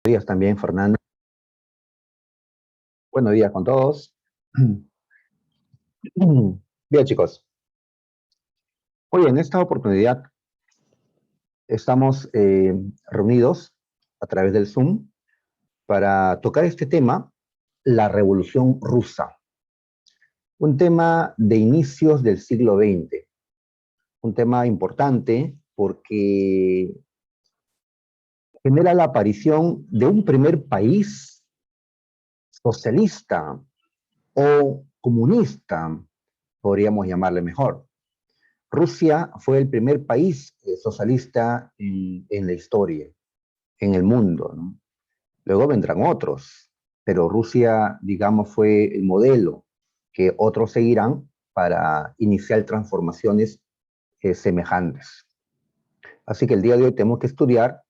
Días también, Fernando. Buenos días con todos. Bien, chicos. Hoy en esta oportunidad estamos reunidos a través del Zoom para tocar este tema, la Revolución Rusa. Un tema de inicios del siglo XX. Un tema importante porque genera la aparición de un primer país socialista o comunista, podríamos llamarle mejor. Rusia fue el primer país socialista en la historia, en el mundo, ¿no? Luego vendrán otros, pero Rusia, digamos, fue el modelo que otros seguirán para iniciar transformaciones semejantes. Así que el día de hoy tenemos que estudiar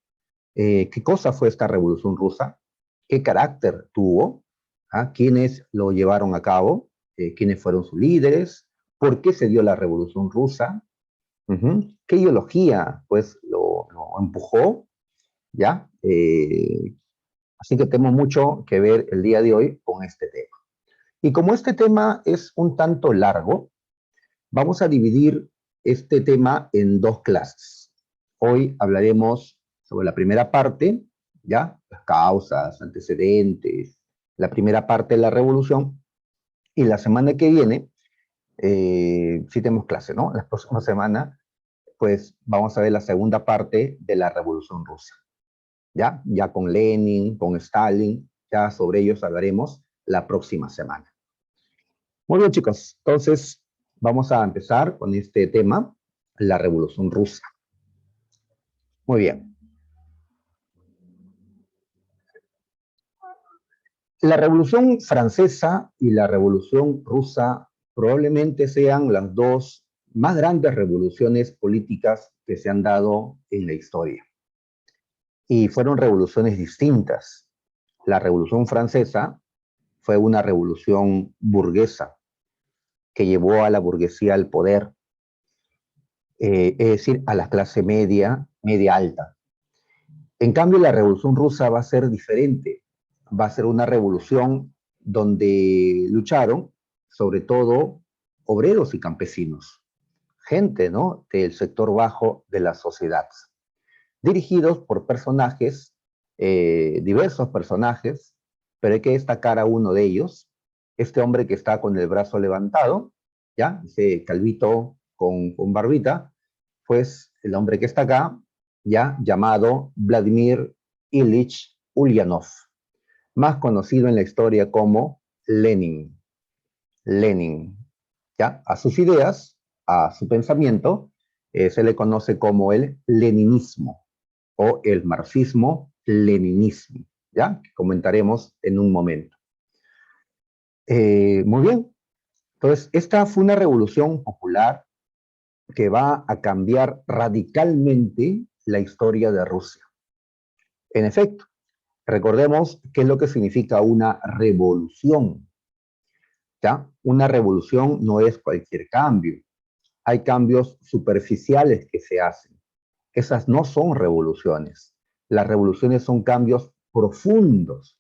qué cosa fue esta revolución rusa, qué carácter tuvo, quiénes lo llevaron a cabo, quiénes fueron sus líderes, por qué se dio la revolución rusa. ¿Qué ideología, pues, lo empujó? ¿Ya? Así que tenemos mucho que ver el día de hoy con este tema. Y como este tema es un tanto largo, vamos a dividir este tema en dos clases. Hoy hablaremos sobre la primera parte, ¿ya? Las causas, antecedentes, la primera parte de la revolución. Y la semana que viene, sí tenemos clase, ¿no? La próxima semana pues vamos a ver la segunda parte de la Revolución Rusa. ¿Ya? Ya con Lenin, con Stalin, ya sobre ellos hablaremos la próxima semana. Muy bien, chicos. Entonces, vamos a empezar con este tema, la Revolución Rusa. Muy bien. La Revolución Francesa y la Revolución Rusa probablemente sean las dos más grandes revoluciones políticas que se han dado en la historia. Y fueron revoluciones distintas. La Revolución Francesa fue una revolución burguesa que llevó a la burguesía al poder, es decir, a la clase media, media alta. En cambio, la Revolución Rusa va a ser diferente. Va a ser una revolución donde lucharon, sobre todo, obreros y campesinos, gente, ¿no?, del sector bajo de la sociedad, dirigidos por personajes, diversos personajes, pero hay que destacar a uno de ellos, este hombre que está con el brazo levantado, ¿ya? Ese calvito con barbita, pues el hombre que está acá, ya llamado Vladimir Ilich Ulyanov, más conocido en la historia como Lenin. Lenin, ¿ya? A sus ideas, a su pensamiento, se le conoce como el leninismo o el marxismo-leninismo, ¿ya? Que comentaremos en un momento. Muy bien. Entonces, esta fue una revolución popular que va a cambiar radicalmente la historia de Rusia. En efecto, recordemos qué es lo que significa una revolución, ¿ya? Una revolución no es cualquier cambio. Hay cambios superficiales que se hacen. Esas no son revoluciones. Las revoluciones son cambios profundos,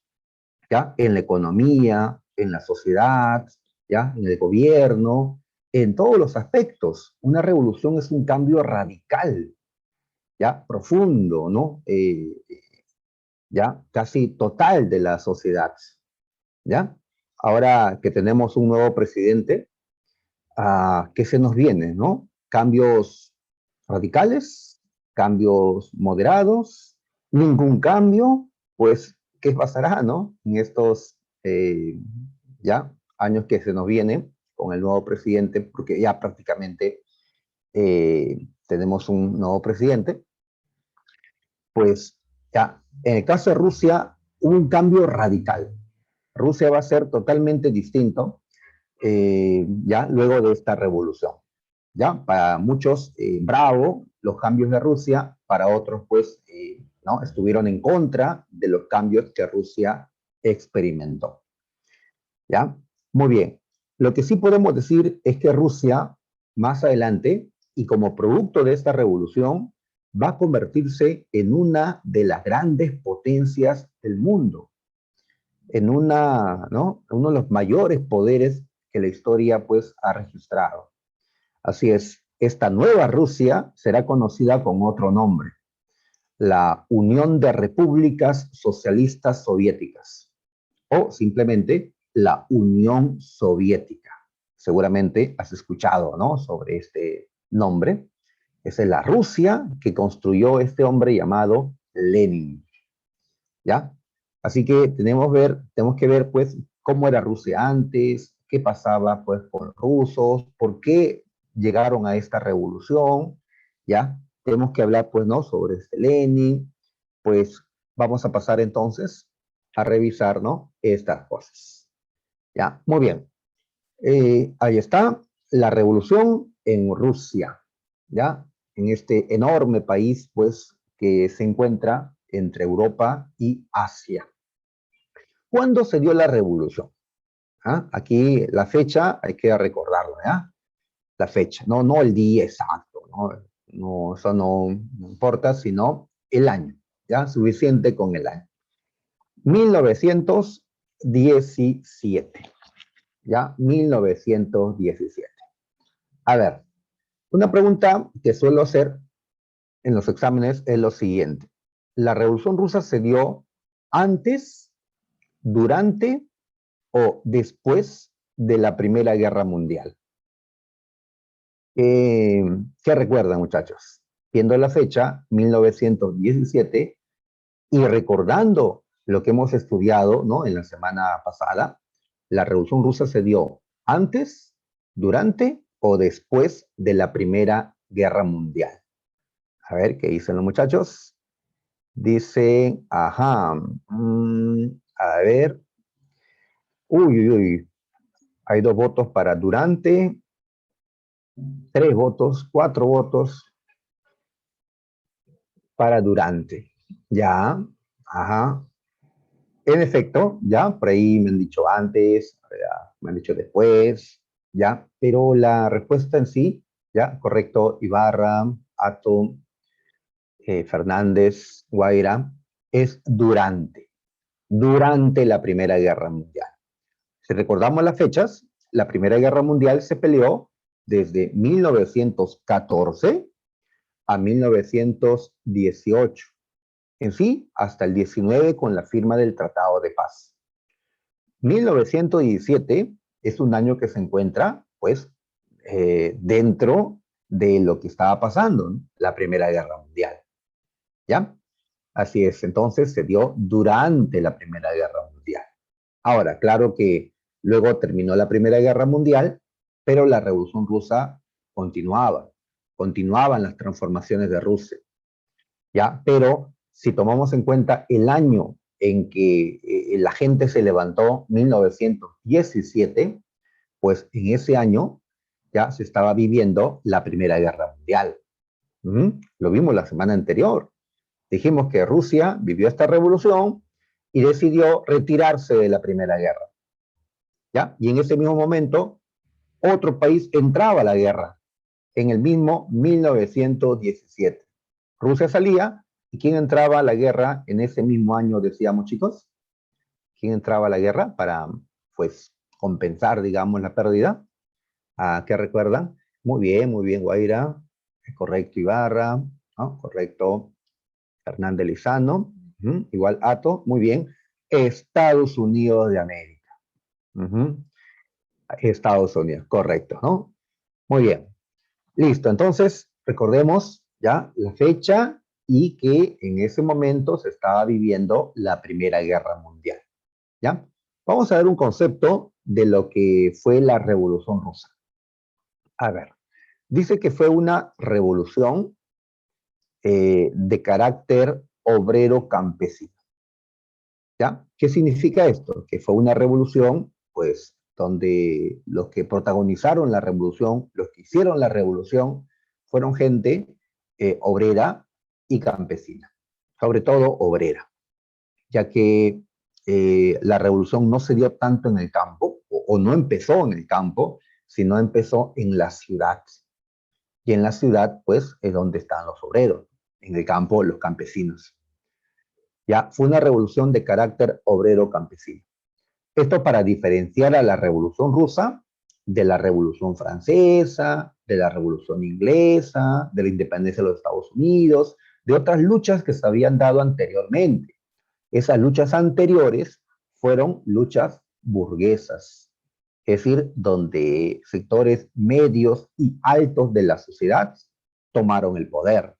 ¿ya? En la economía, en la sociedad, ¿ya? En el gobierno, en todos los aspectos. Una revolución es un cambio radical, ¿ya? Profundo, ¿no? ¿Ya? Casi total de la sociedad, ¿ya? Ahora que tenemos un nuevo presidente, ¿qué se nos viene, no? Cambios radicales, cambios moderados, ningún cambio, pues, ¿qué pasará, no? En estos ya años que se nos vienen con el nuevo presidente, porque ya prácticamente tenemos un nuevo presidente, pues ya, en el caso de Rusia, hubo un cambio radical. Rusia va a ser totalmente distinto ya luego de esta revolución. ¿Ya? Para muchos, bravo los cambios de Rusia, para otros, pues, ¿no? Estuvieron en contra de los cambios que Rusia experimentó. ¿Ya? Muy bien. Lo que sí podemos decir es que Rusia, más adelante, y como producto de esta revolución, va a convertirse en una de las grandes potencias del mundo, en ¿no? Uno de los mayores poderes que la historia pues ha registrado. Así es, esta nueva Rusia será conocida con otro nombre, la Unión de Repúblicas Socialistas Soviéticas, o simplemente la Unión Soviética. Seguramente has escuchado, ¿no?, sobre este nombre. Esa es la Rusia que construyó este hombre llamado Lenin, ¿ya? Así que tenemos que ver, pues, cómo era Rusia antes, qué pasaba, pues, con los rusos, por qué llegaron a esta revolución, ¿ya? Tenemos que hablar, pues, ¿no?, sobre este Lenin. Pues vamos a pasar entonces a revisar, ¿no?, estas cosas, ¿ya? Muy bien. Ahí está la revolución en Rusia, ¿ya? En este enorme país, pues, que se encuentra entre Europa y Asia. ¿Cuándo se dio la revolución? ¿Ah? Aquí la fecha hay que recordarla, ¿ya? La fecha, no el día exacto, ¿no? No, eso no importa, sino el año, ¿ya? Suficiente con el año. 1917, ¿ya? 1917. A ver, una pregunta que suelo hacer en los exámenes es lo siguiente. ¿La Revolución Rusa se dio antes, durante o después de la Primera Guerra Mundial? ¿Qué recuerdan, muchachos? Viendo la fecha, 1917, y recordando lo que hemos estudiado, ¿no?, en la semana pasada, la Revolución Rusa se dio antes, durante o después de la Primera Guerra Mundial. A ver, ¿qué dicen los muchachos? Dicen, ajá, a ver, uy, hay 2 votos para durante, 3 votos, 4 votos para durante. Ya, ajá. En efecto, ya, por ahí me han dicho antes, ya, me han dicho después, ya, pero la respuesta en sí, ya, correcto, Ibarra, Ato, Fernández, Guaira, es durante la Primera Guerra Mundial. Si recordamos las fechas, la Primera Guerra Mundial se peleó desde 1914 a 1918, en sí hasta el 19 con la firma del Tratado de Paz. 1917 es un año que se encuentra, pues, dentro de lo que estaba pasando, ¿no?, la Primera Guerra Mundial, ¿ya? Así es, entonces se dio durante la Primera Guerra Mundial. Ahora, claro que luego terminó la Primera Guerra Mundial, pero la Revolución Rusa continuaba, continuaban las transformaciones de Rusia, ¿ya? Pero si tomamos en cuenta el año en que la gente se levantó, 1917, pues en ese año ya se estaba viviendo la Primera Guerra Mundial. Lo vimos la semana anterior. Dijimos que Rusia vivió esta revolución y decidió retirarse de la Primera Guerra, ¿ya? Y en ese mismo momento, otro país entraba a la guerra, en el mismo 1917. Rusia salía, ¿y quién entraba a la guerra en ese mismo año, decíamos, chicos? ¿Quién entraba a la guerra para, pues, compensar, digamos, la pérdida? ¿A qué recuerdan? Muy bien, Guaira. Correcto, Ibarra. ¿No? Correcto, Hernández Lizano. Igual Ato. Muy bien. Estados Unidos de América. Estados Unidos, correcto, ¿no? Muy bien. Listo, entonces recordemos ya la fecha y que en ese momento se estaba viviendo la Primera Guerra Mundial, ¿ya? Vamos a ver un concepto de lo que fue la Revolución Rusa. A ver, dice que fue una revolución de carácter obrero campesino, ¿ya? ¿Qué significa esto? Que fue una revolución, pues, donde los que protagonizaron la revolución, los que hicieron la revolución, fueron gente obrera y campesina, sobre todo obrera, ya que la revolución no se dio tanto en el campo, o no empezó en el campo, sino empezó en la ciudad. Y en la ciudad, pues, es donde están los obreros. en el campo los campesinos. Ya, fue una revolución de carácter obrero campesino. Esto para diferenciar a la Revolución Rusa de la Revolución Francesa, de la Revolución Inglesa, de la independencia de los Estados Unidos, de otras luchas que se habían dado anteriormente. Esas luchas anteriores fueron luchas burguesas, es decir, donde sectores medios y altos de la sociedad tomaron el poder.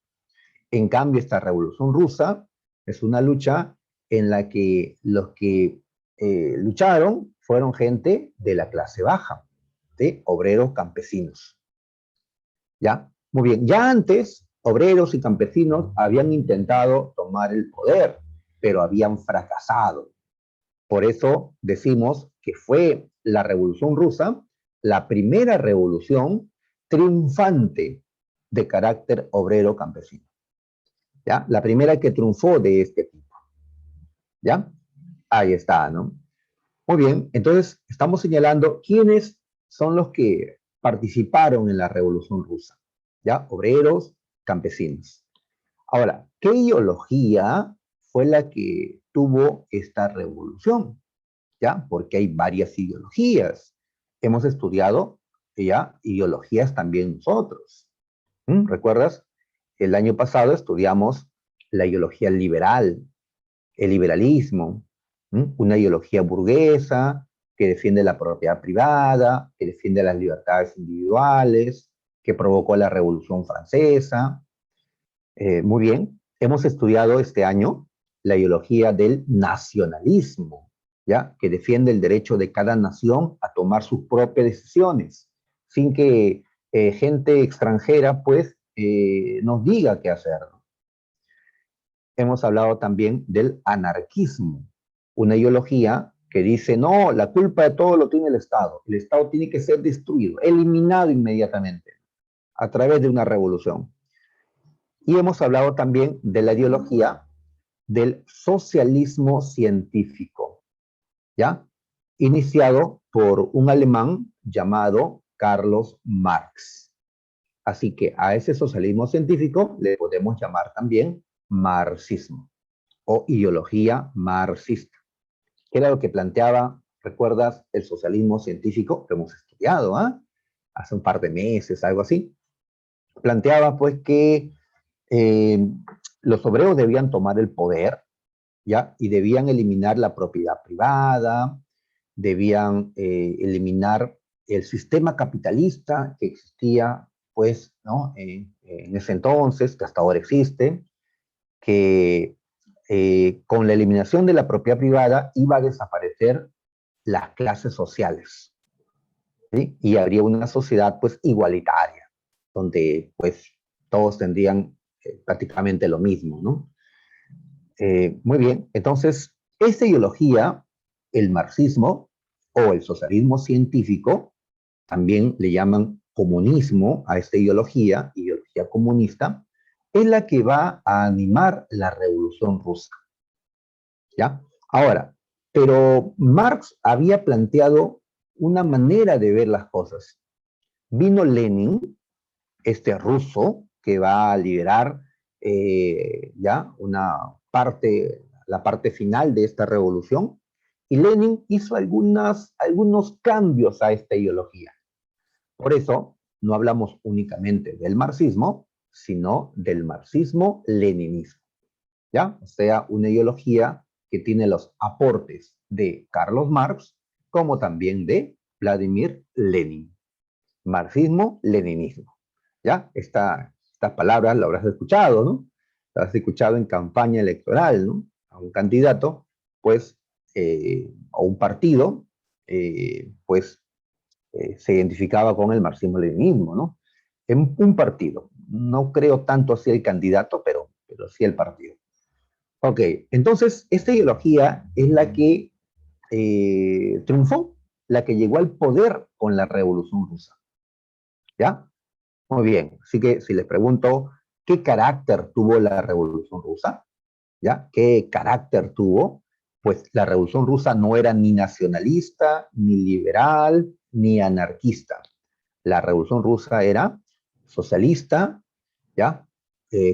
En cambio, esta Revolución Rusa es una lucha en la que los que lucharon fueron gente de la clase baja, de obreros campesinos. ¿Ya? Muy bien. Ya antes, obreros y campesinos habían intentado tomar el poder, pero habían fracasado. Por eso decimos que fue la Revolución Rusa la primera revolución triunfante de carácter obrero campesino. ¿Ya? La primera que triunfó de este tipo. ¿Ya? Ahí está, ¿no? Muy bien, entonces estamos señalando quiénes son los que participaron en la Revolución Rusa. ¿Ya? Obreros, campesinos. Ahora, ¿qué ideología fue la que tuvo esta revolución? ¿Ya? Porque hay varias ideologías. Hemos estudiado ya ideologías también nosotros. ¿Recuerdas? El año pasado estudiamos la ideología liberal, el liberalismo, una ideología burguesa que defiende la propiedad privada, que defiende las libertades individuales, que provocó la Revolución Francesa. Muy bien, hemos estudiado este año la ideología del nacionalismo, ¿ya? Que defiende el derecho de cada nación a tomar sus propias decisiones, sin que gente extranjera, pues, nos diga qué hacer. Hemos hablado también del anarquismo, una ideología que dice, no, la culpa de todo lo tiene el Estado tiene que ser destruido, eliminado inmediatamente, a través de una revolución. Y hemos hablado también de la ideología del socialismo científico, ¿ya? Iniciado por un alemán llamado Carlos Marx. Así que a ese socialismo científico le podemos llamar también marxismo o ideología marxista, que era lo que planteaba, ¿recuerdas? El socialismo científico que hemos estudiado, hace un par de meses, algo así. Planteaba pues que los obreros debían tomar el poder, ¿ya? Y debían eliminar la propiedad privada, debían eliminar el sistema capitalista que existía, pues, ¿no? En ese entonces, que hasta ahora existe, que con la eliminación de la propiedad privada iba a desaparecer las clases sociales, ¿sí? Y habría una sociedad, pues, igualitaria, donde, pues, todos tendrían prácticamente lo mismo, ¿no? Muy bien, entonces, esta ideología, el marxismo o el socialismo científico, también le llaman comunismo a esta ideología, ideología comunista, es la que va a animar la Revolución Rusa. ¿Ya? Ahora, pero Marx había planteado una manera de ver las cosas. Vino Lenin, este ruso, que va a liderar ya una parte, la parte final de esta revolución, y Lenin hizo algunos cambios a esta ideología. Por eso no hablamos únicamente del marxismo, sino del marxismo-leninismo, ¿ya? O sea, una ideología que tiene los aportes de Carlos Marx, como también de Vladimir Lenin. Marxismo-leninismo, ¿ya? Estas palabras las habrás escuchado, ¿no? Las has escuchado en campaña electoral, ¿no? A un candidato, pues, o un partido, pues, se identificaba con el marxismo-leninismo, ¿no? En un partido. No creo tanto así el candidato, pero sí el partido. Ok, entonces esta ideología es la que triunfó, la que llegó al poder con la Revolución Rusa. ¿Ya? Muy bien. Así que si les pregunto, ¿qué carácter tuvo la Revolución Rusa? ¿Ya? ¿Qué carácter tuvo? Pues la Revolución Rusa no era ni nacionalista, ni liberal, ni anarquista. La Revolución Rusa era socialista, ¿ya?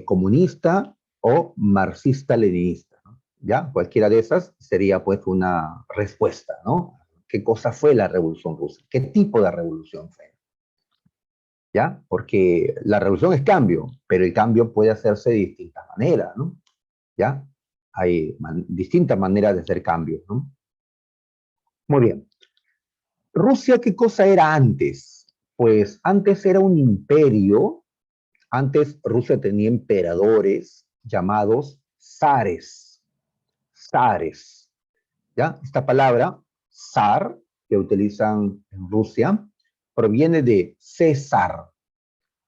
comunista o marxista-leninista, ¿no? ¿Ya? Cualquiera de esas sería pues una respuesta, ¿no? ¿Qué cosa fue la Revolución Rusa? ¿Qué tipo de revolución fue? ¿Ya? Porque la revolución es cambio, pero el cambio puede hacerse de distintas maneras, ¿no? ¿Ya? Hay distintas maneras de hacer cambios, ¿no? Muy bien. Rusia, ¿qué cosa era antes? Pues antes era un imperio. Antes Rusia tenía emperadores llamados zares. Zares. ¿Ya? Esta palabra, zar, que utilizan en Rusia, proviene de César.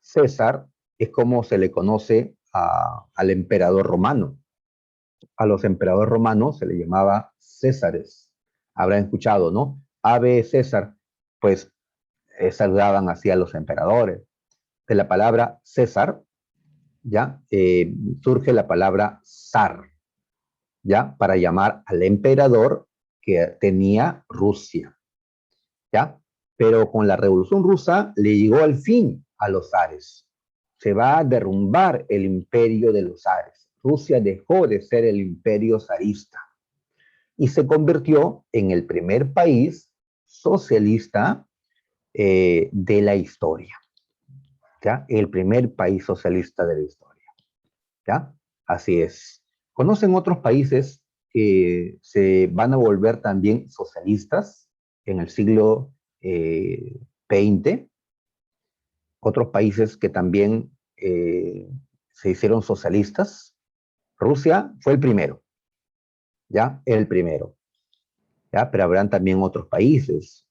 César es como se le conoce al emperador romano. A los emperadores romanos se le llamaba Césares. Habrán escuchado, ¿no? Ave César, pues saludaban así a los emperadores. De la palabra César, ¿ya? Surge la palabra zar, ¿ya? Para llamar al emperador que tenía Rusia, ¿ya? Pero con la Revolución Rusa le llegó al fin a los zares. Se va a derrumbar el imperio de los zares. Rusia dejó de ser el imperio zarista y se convirtió en el primer país socialista de la historia, ¿ya? El primer país socialista de la historia, ¿ya? Así es. ¿Conocen otros países que se van a volver también socialistas en el siglo XX? Otros países que también se hicieron socialistas. Rusia fue el primero, ¿ya? El primero, ¿ya? Pero habrán también otros países.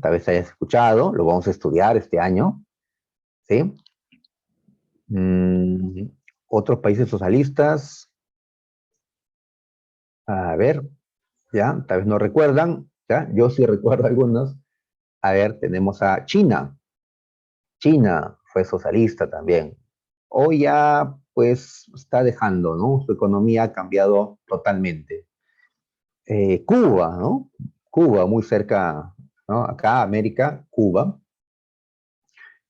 Tal vez hayas escuchado, lo vamos a estudiar este año, ¿sí? Mm, Otros países socialistas, a ver, ¿ya? Tal vez no recuerdan, ¿ya? Yo sí recuerdo algunos. A ver, tenemos a China. China fue socialista también. Hoy ya, pues, está dejando, ¿no? Su economía ha cambiado totalmente. Cuba, ¿no? Cuba, muy cerca, ¿no? Acá, América, Cuba.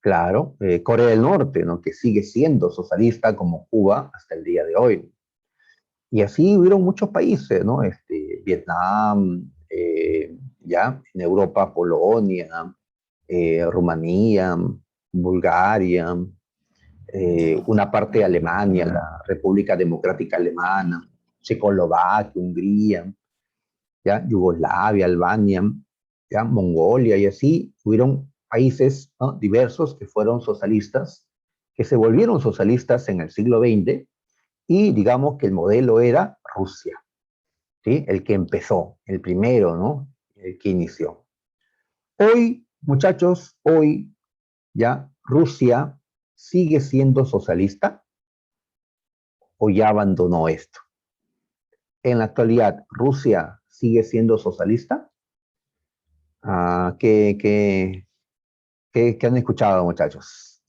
Claro, Corea del Norte, ¿no? Que sigue siendo socialista como Cuba hasta el día de hoy. Y así hubieron muchos países, ¿no? Vietnam, ya, en Europa, Polonia, Rumanía, Bulgaria, una parte de Alemania, la República Democrática Alemana, Checoslovaquia, Hungría, ya, Yugoslavia, Albania, ya, Mongolia, y así hubieron países, ¿no? Diversos que fueron socialistas, que se volvieron socialistas en el siglo XX, y digamos que el modelo era Rusia, ¿sí? El que empezó, el primero, ¿no? El que inició. Hoy, muchachos, hoy ya Rusia sigue siendo socialista o ya abandonó esto. En la actualidad, Rusia sigue siendo socialista. ¿Qué han escuchado, muchachos?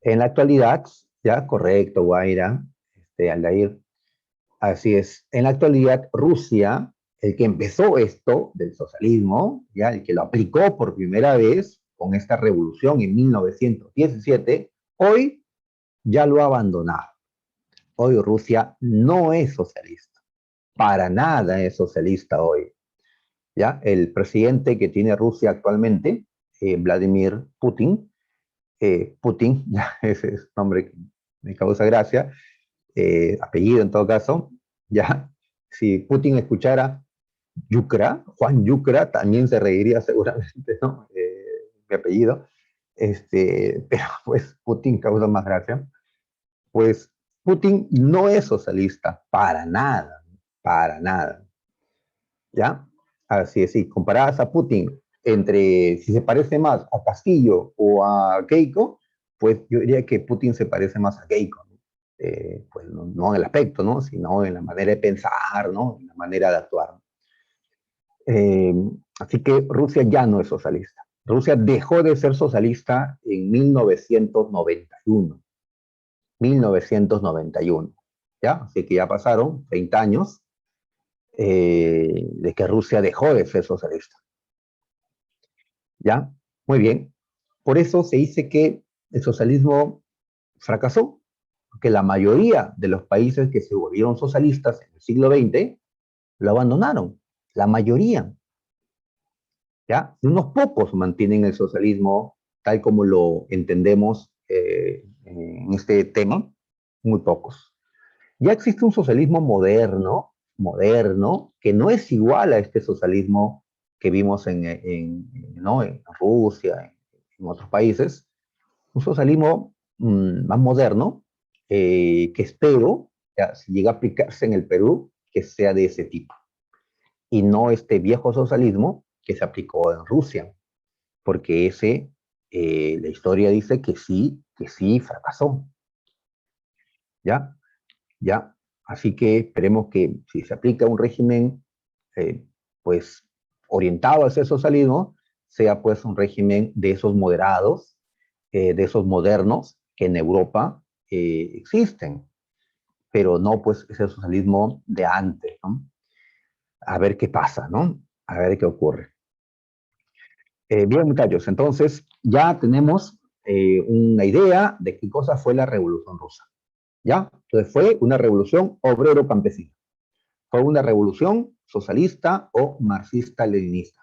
En la actualidad, ya, correcto, Guaira, Aldair, así es. En la actualidad, Rusia, el que empezó esto del socialismo, ya, el que lo aplicó por primera vez con esta revolución en 1917, hoy ya lo ha abandonado. Hoy Rusia no es socialista. Para nada es socialista hoy. ¿Ya? El presidente que tiene Rusia actualmente, Vladimir Putin, Putin, ya ese es nombre que me causa gracia, apellido en todo caso, ya, si Putin escuchara Yucra, Juan Yucra, también se reiría seguramente, ¿no? Mi apellido, pero pues Putin causa más gracia. Pues Putin no es socialista, para nada, ¿ya? Así es, si comparadas a Putin entre si se parece más a Castillo o a Keiko, pues yo diría que Putin se parece más a Keiko, ¿no? Pues no en el aspecto, ¿no? Sino en la manera de pensar, ¿no? En la manera de actuar. Eh, Así que Rusia ya no es socialista. Rusia dejó de ser socialista en 1991. 1991, ¿ya? Así que ya pasaron 30 años de que Rusia dejó de ser socialista, ¿ya? Muy bien. Por eso se dice que el socialismo fracasó, Porque la mayoría de los países que se volvieron socialistas en el siglo XX lo abandonaron. La mayoría. ¿Ya? Unos pocos mantienen el socialismo tal como lo entendemos en este tema, muy pocos. Ya existe un socialismo moderno, que no es igual a este socialismo que vimos ¿no? en Rusia, en otros países, un socialismo más moderno, que espero, ya, si llega a aplicarse en el Perú, que sea de ese tipo, y no este viejo socialismo que se aplicó en Rusia, porque la historia dice que sí fracasó, ¿ya? ¿Ya? Así que esperemos que si se aplica un régimen, eh, pues, orientado hacia el socialismo, sea pues un régimen de esos moderados, de esos modernos que en Europa existen, pero no pues ese socialismo de antes, ¿no? A ver qué pasa, ¿no? A ver qué ocurre. Bien, muchachos, entonces ya tenemos una idea de qué cosa fue la Revolución Rusa. ¿Ya? Entonces fue una revolución obrero-campesina. Fue una revolución socialista o marxista-leninista.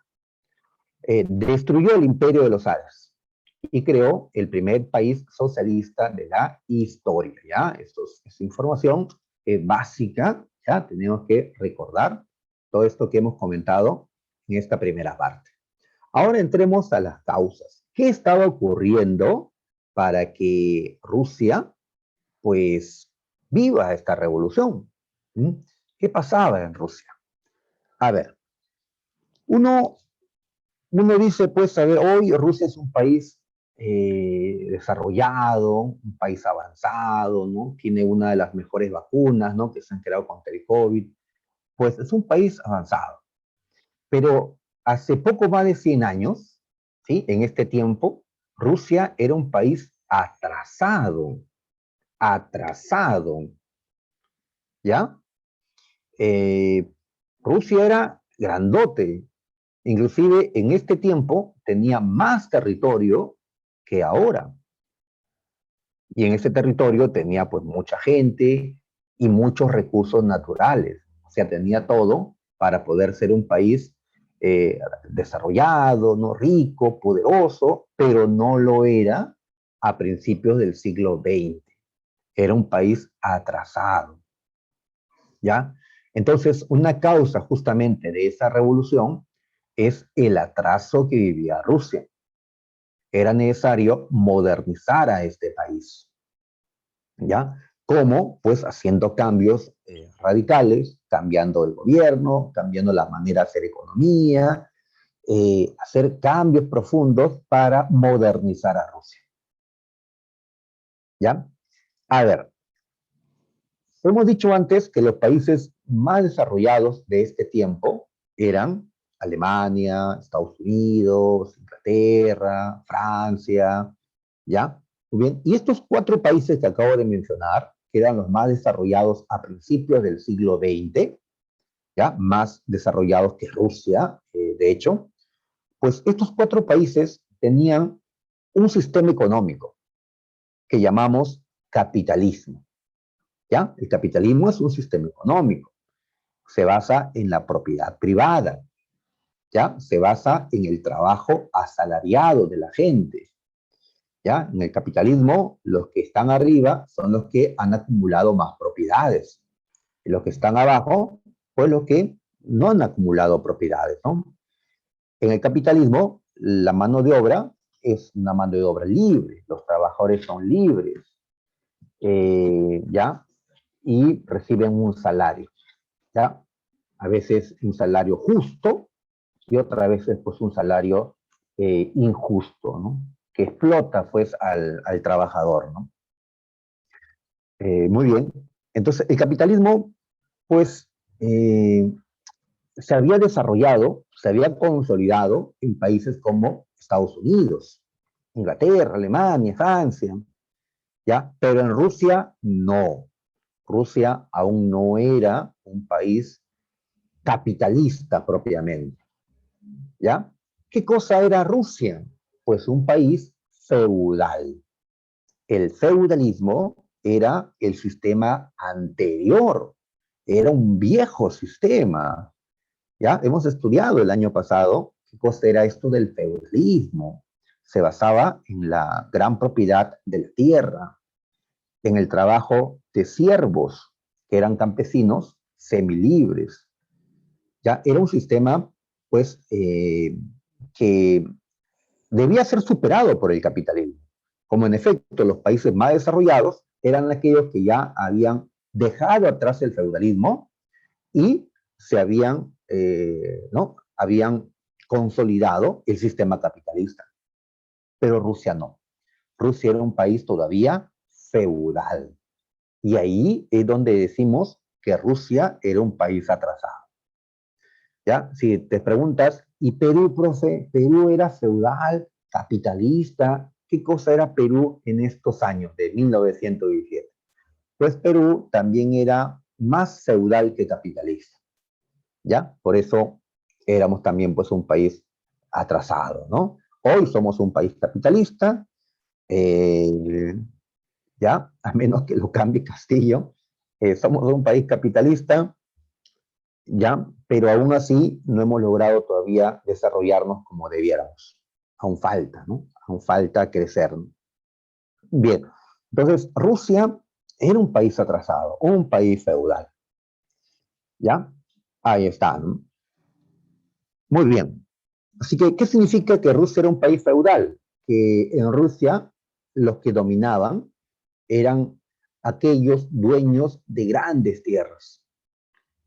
Destruyó el imperio de los zares y creó el primer país socialista de la historia. ¿Ya? Esto es información básica. ¿Ya? Tenemos que recordar todo esto que hemos comentado en esta primera parte. Ahora entremos a las causas. ¿Qué estaba ocurriendo para que Rusia, pues, viva esta revolución? ¿Mm? ¿Qué pasaba en Rusia? A ver, uno, uno dice, pues, a ver, hoy Rusia es un país desarrollado, un país avanzado, ¿no? Tiene una de las mejores vacunas, ¿no? Que se han creado contra el COVID. Pues es un país avanzado. Pero hace poco más de 100 años, ¿sí? En este tiempo, Rusia era un país atrasado, ¿ya? Eh, Rusia era grandote, inclusive en este tiempo tenía más territorio que ahora. Y en ese territorio tenía pues mucha gente y muchos recursos naturales. O sea, tenía todo para poder ser un país desarrollado, no rico, poderoso, pero no lo era a principios del siglo XX. Era un país atrasado, ¿ya? Entonces, una causa justamente de esa revolución es el atraso que vivía Rusia. Era necesario modernizar a este país. ¿Ya? ¿Cómo? Pues haciendo cambios radicales, cambiando el gobierno, cambiando la manera de hacer economía, hacer cambios profundos para modernizar a Rusia. ¿Ya? A ver, hemos dicho antes que los países más desarrollados de este tiempo eran Alemania, Estados Unidos, Inglaterra, Francia, ¿ya? Muy bien. Y estos cuatro países que acabo de mencionar, que eran los más desarrollados a principios del siglo XX, ¿ya? Más desarrollados que Rusia, de hecho, pues estos cuatro países tenían un sistema económico que llamamos capitalismo, ¿ya? El capitalismo es un sistema económico, se basa en la propiedad privada, ¿ya? Se basa en el trabajo asalariado de la gente, ¿ya? En el capitalismo, los que están arriba son los que han acumulado más propiedades. Y los que están abajo, pues los que no han acumulado propiedades, ¿no? En el capitalismo, la mano de obra es una mano de obra libre, los trabajadores son libres, ¿ya? Y reciben un salario, ¿ya? A veces un salario justo y otras veces pues un salario injusto, ¿no? Que explota pues al trabajador, ¿no? Muy bien. Entonces, el capitalismo, pues, se había desarrollado, se había consolidado en países como Estados Unidos, Inglaterra, Alemania, Francia, ¿ya? Pero en Rusia no. Rusia aún no era un país capitalista propiamente, ¿ya? ¿Qué cosa era Rusia? Pues un país feudal. El feudalismo era el sistema anterior, era un viejo sistema. Ya hemos estudiado el año pasado qué cosa era esto del feudalismo. Se basaba en la gran propiedad de la tierra, en el trabajo de siervos, que eran campesinos semilibres. Ya era un sistema, pues, que debía ser superado por el capitalismo. Como en efecto los países más desarrollados eran aquellos que ya habían dejado atrás el feudalismo y se ¿no? Habían consolidado el sistema capitalista. Pero Rusia no. Rusia era un país todavía feudal. Y ahí es donde decimos que Rusia era un país atrasado. ¿Ya? Si te preguntas, ¿y Perú, profe? ¿Perú era feudal, capitalista? ¿Qué cosa era Perú en estos años de 1917? Pues Perú también era más feudal que capitalista. ¿Ya? Por eso éramos también pues un país atrasado, ¿no? Hoy somos un país capitalista, eh, ¿ya? A menos que lo cambie Castillo, somos un país capitalista, ¿ya? Pero aún así no hemos logrado todavía desarrollarnos como debiéramos. Aún falta, ¿no? Aún falta crecer. Bien, entonces Rusia era un país atrasado, un país feudal, ¿ya? Ahí está, ¿no? Muy bien. Así que, ¿qué significa que Rusia era un país feudal? Que en Rusia los que dominaban eran aquellos dueños de grandes tierras,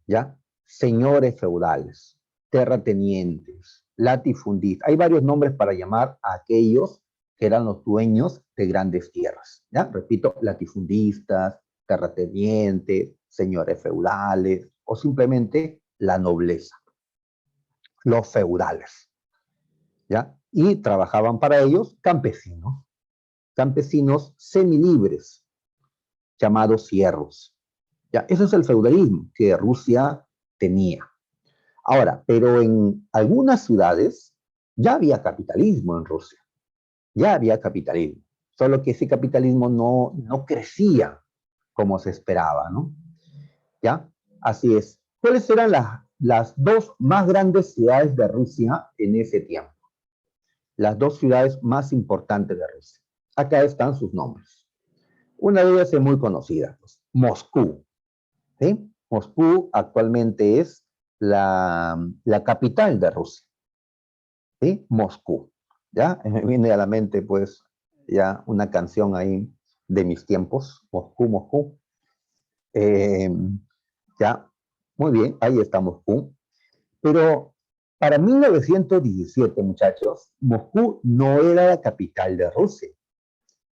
¿ya? Señores feudales, terratenientes, latifundistas. Hay varios nombres para llamar a aquellos que eran los dueños de grandes tierras, ¿ya? Repito, latifundistas, terratenientes, señores feudales o simplemente la nobleza, los feudales, ¿ya? Y trabajaban para ellos campesinos semilibres, llamados siervos. ¿Ya? Ese es el feudalismo que Rusia tenía. Ahora, pero en algunas ciudades ya había capitalismo en Rusia, ya había capitalismo, solo que ese capitalismo no crecía como se esperaba, ¿no? ¿Ya? Así es. ¿Cuáles eran las dos más grandes ciudades de Rusia en ese tiempo? Las dos ciudades más importantes de Rusia. Acá están sus nombres. Una de ellas es muy conocida, pues, Moscú. ¿Sí? Moscú actualmente es la capital de Rusia. ¿Sí? Moscú. ¿Ya? Me viene a la mente, pues, ya una canción ahí de mis tiempos, Moscú, Moscú. Eh, ya, muy bien, ahí está Moscú. Pero para 1917, muchachos, Moscú no era la capital de Rusia.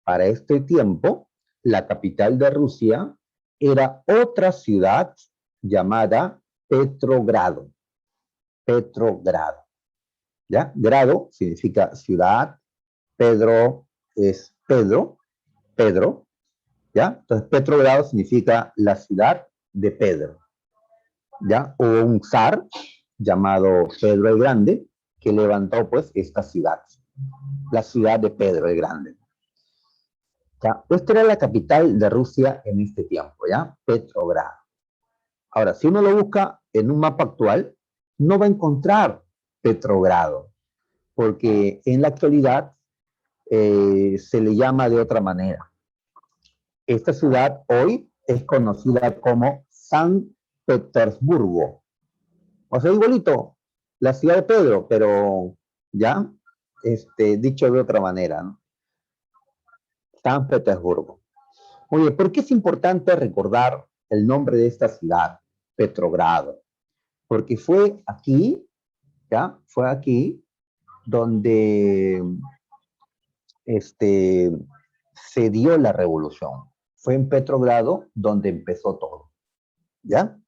Para este tiempo, la capital de Rusia era otra ciudad llamada Petrogrado. Petrogrado. ¿Ya? Grado significa ciudad, Pedro es Pedro, Pedro, ¿ya? Entonces Petrogrado significa la ciudad de Pedro, ¿ya? O un zar llamado Pedro el Grande que levantó pues esta ciudad, la ciudad de Pedro el Grande. ¿Ya? Esta era la capital de Rusia en este tiempo, ¿ya? Petrogrado. Ahora, si uno lo busca en un mapa actual, no va a encontrar Petrogrado, porque en la actualidad se le llama de otra manera. Esta ciudad hoy es conocida como San Petersburgo. O sea, igualito, la ciudad de Pedro, pero ya dicho de otra manera, ¿no? San Petersburgo. Oye, ¿por qué es importante recordar el nombre de esta ciudad, Petrogrado? Porque fue aquí, ¿ya? Fue aquí donde este, se dio la revolución. Fue en Petrogrado donde empezó todo, ¿ya?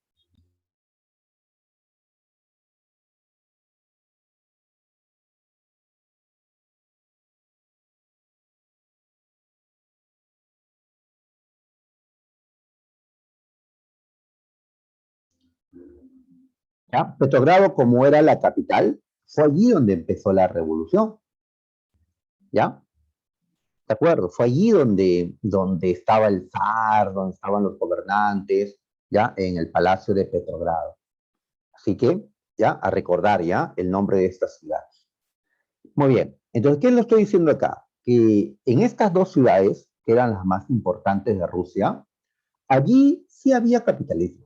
¿Ya? Petrogrado, como era la capital, fue allí donde empezó la revolución, ¿ya? ¿De acuerdo? Fue allí donde estaba el zar, donde estaban los gobernantes, ya en el Palacio de Petrogrado. Así que, ya, a recordar ya el nombre de esta ciudad. Muy bien. Entonces, ¿qué le estoy diciendo acá? Que en estas dos ciudades, que eran las más importantes de Rusia, allí sí había capitalismo.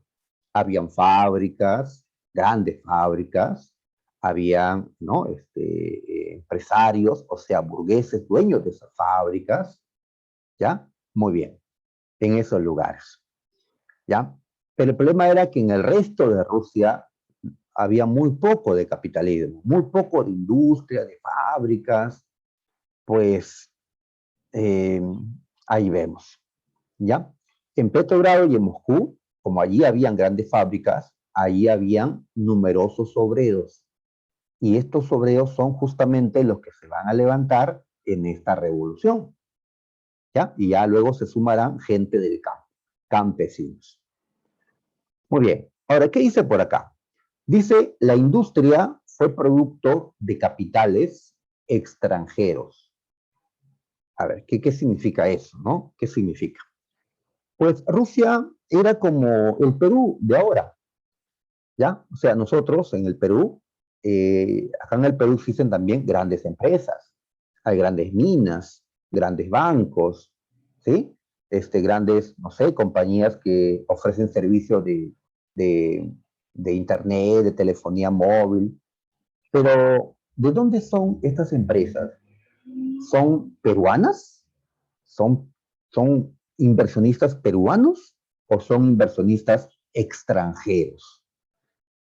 Habían fábricas, grandes fábricas, habían, ¿no? Empresarios, o sea, burgueses, dueños de esas fábricas, ¿ya? Muy bien, en esos lugares, ¿ya? Pero el problema era que en el resto de Rusia había muy poco de capitalismo, muy poco de industria, de fábricas, pues eh, ahí vemos, ¿ya? En Petrogrado y en Moscú, como allí habían grandes fábricas, allí habían numerosos obreros. Y estos obreros son justamente los que se van a levantar en esta revolución, ¿ya? Y ya luego se sumarán gente del campo, campesinos. Muy bien. Ahora, ¿qué dice por acá? Dice, la industria fue producto de capitales extranjeros. A ver, ¿qué significa eso, no? ¿Qué significa? Pues Rusia era como el Perú de ahora, ¿ya? O sea, nosotros en el Perú, acá en el Perú existen también grandes empresas, hay grandes minas, grandes bancos, ¿sí? Grandes, no sé, compañías que ofrecen servicios de, de internet, de telefonía móvil. Pero, ¿de dónde son estas empresas? ¿Son peruanas? ¿Son, son inversionistas peruanos o son inversionistas extranjeros?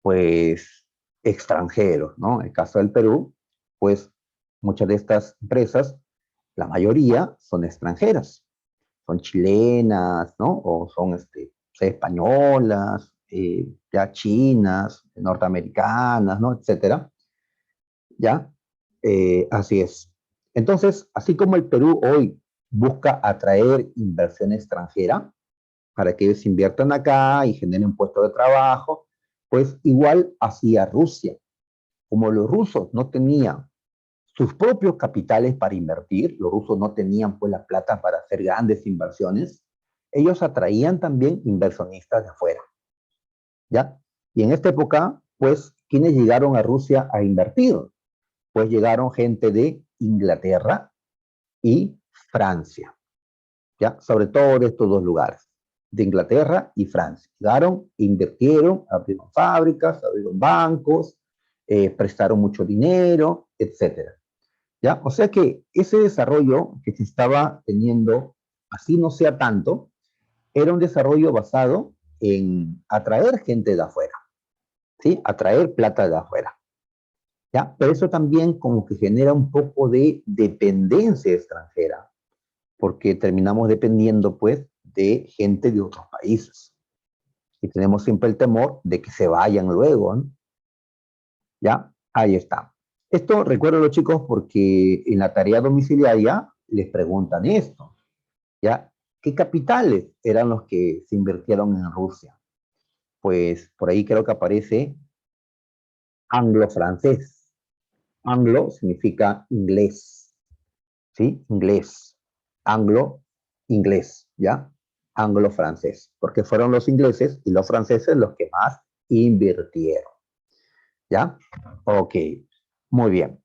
Pues extranjeros, ¿no? En el caso del Perú, pues muchas de estas empresas, la mayoría son extranjeras, son chilenas, ¿no? O son españolas, ya chinas, norteamericanas, ¿no? Etcétera. ¿Ya? Así es. Entonces, así como el Perú hoy busca atraer inversión extranjera para que ellos inviertan acá y generen puestos de trabajo, pues igual hacía Rusia. Como los rusos no tenían sus propios capitales para invertir, los rusos no tenían pues la plata para hacer grandes inversiones, ellos atraían también inversionistas de afuera, ¿ya? Y en esta época, pues, ¿quiénes llegaron a Rusia a invertir? Pues llegaron gente de Inglaterra y Francia, ¿ya? Sobre todo de estos dos lugares, de Inglaterra y Francia. Llegaron, invirtieron, abrieron fábricas, abrieron bancos, prestaron mucho dinero, etcétera, ¿ya? O sea que ese desarrollo que se estaba teniendo, así no sea tanto, era un desarrollo basado en atraer gente de afuera, ¿sí? Atraer plata de afuera. ¿Ya? Pero eso también como que genera un poco de dependencia extranjera, porque terminamos dependiendo pues de gente de otros países. Y tenemos siempre el temor de que se vayan luego, ¿no? ¿Ya? Ahí está. Esto recuerdo los chicos porque en la tarea domiciliaria les preguntan esto, ¿ya? ¿Qué capitales eran los que se invirtieron en Rusia? Pues por ahí creo que aparece anglo-francés. Anglo significa inglés, ¿sí? Inglés, anglo, inglés, ¿ya? Anglo-francés, porque fueron los ingleses y los franceses los que más invirtieron, ¿ya? Ok, muy bien.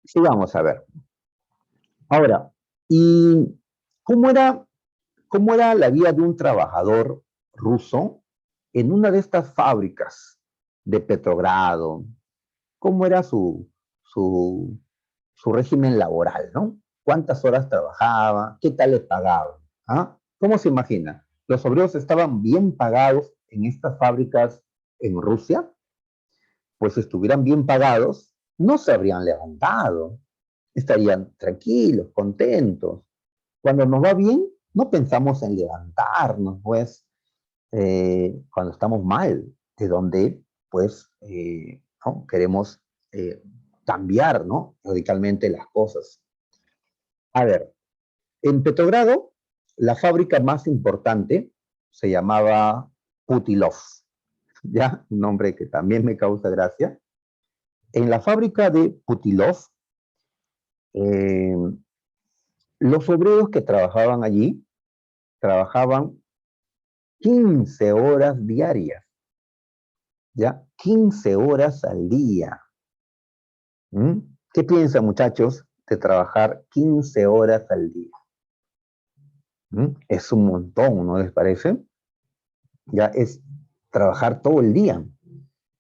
Sí, vamos a ver. Ahora, ¿y cómo era, cómo era la vida de un trabajador ruso en una de estas fábricas de Petrogrado? ¿Cómo era su régimen laboral, ¿no? ¿Cuántas horas trabajaba? ¿Qué tal les pagaban? ¿Ah? ¿Cómo se imagina? ¿Los obreros estaban bien pagados en estas fábricas en Rusia? Pues si estuvieran bien pagados, no se habrían levantado, estarían tranquilos, contentos. Cuando nos va bien, no pensamos en levantarnos, pues, cuando estamos mal, de donde, pues, ¿no? Queremos cambiar, ¿no? Radicalmente las cosas. A ver, en Petrogrado, la fábrica más importante se llamaba Putilov, ¿ya? Un nombre que también me causa gracia. En la fábrica de Putilov, eh, Los obreros que trabajaban allí trabajaban 15 horas diarias, ¿ya? 15 horas al día. ¿Mm? ¿Qué piensan, muchachos, de trabajar 15 horas al día? ¿Mm? Es un montón, ¿no les parece? Ya es trabajar todo el día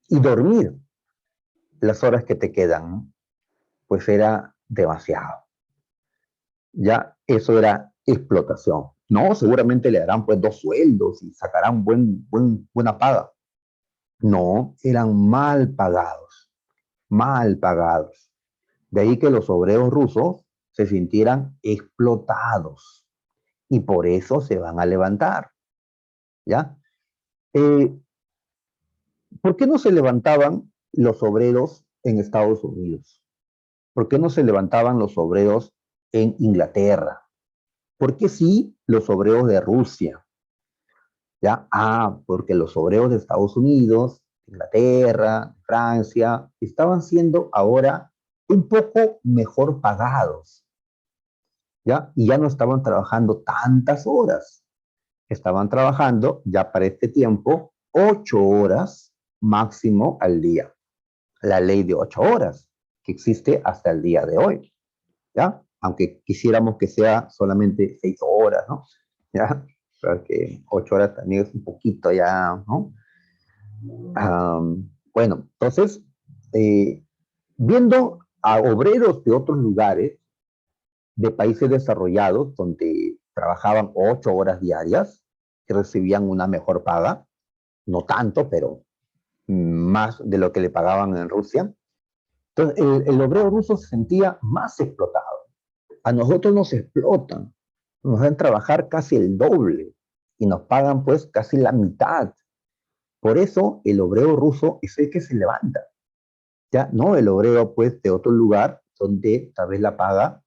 y dormir las horas que te quedan, ¿no? Pues era demasiado. Ya eso era explotación. No, seguramente le darán pues 2 sueldos y sacarán buena paga. No, eran mal pagados, mal pagados. De ahí que los obreros rusos se sintieran explotados y por eso se van a levantar, ¿ya? Eh, ¿Por qué no se levantaban los obreros en Estados Unidos? ¿Por qué no se levantaban los obreros en Inglaterra? ¿Por qué sí los obreros de Rusia? ¿Ya? Porque los obreros de Estados Unidos, Inglaterra, Francia, estaban siendo ahora un poco mejor pagados, ¿ya? Y ya no estaban trabajando tantas horas. Estaban trabajando ya para este tiempo 8 horas máximo al día. La ley de 8 horas que existe hasta el día de hoy, ¿ya? Aunque quisiéramos que sea solamente 6 horas, ¿no? ¿Ya? Porque 8 horas también es un poquito ya, ¿no? Bueno, entonces, eh, viendo a obreros de otros lugares, de países desarrollados, donde trabajaban 8 horas diarias, que recibían una mejor paga, no tanto, pero más de lo que le pagaban en Rusia. Entonces, el obrero ruso se sentía más explotado. A nosotros nos explotan, nos hacen trabajar casi el doble y nos pagan pues casi la mitad. Por eso el obrero ruso es el que se levanta, ya no el obrero pues de otro lugar donde tal vez la paga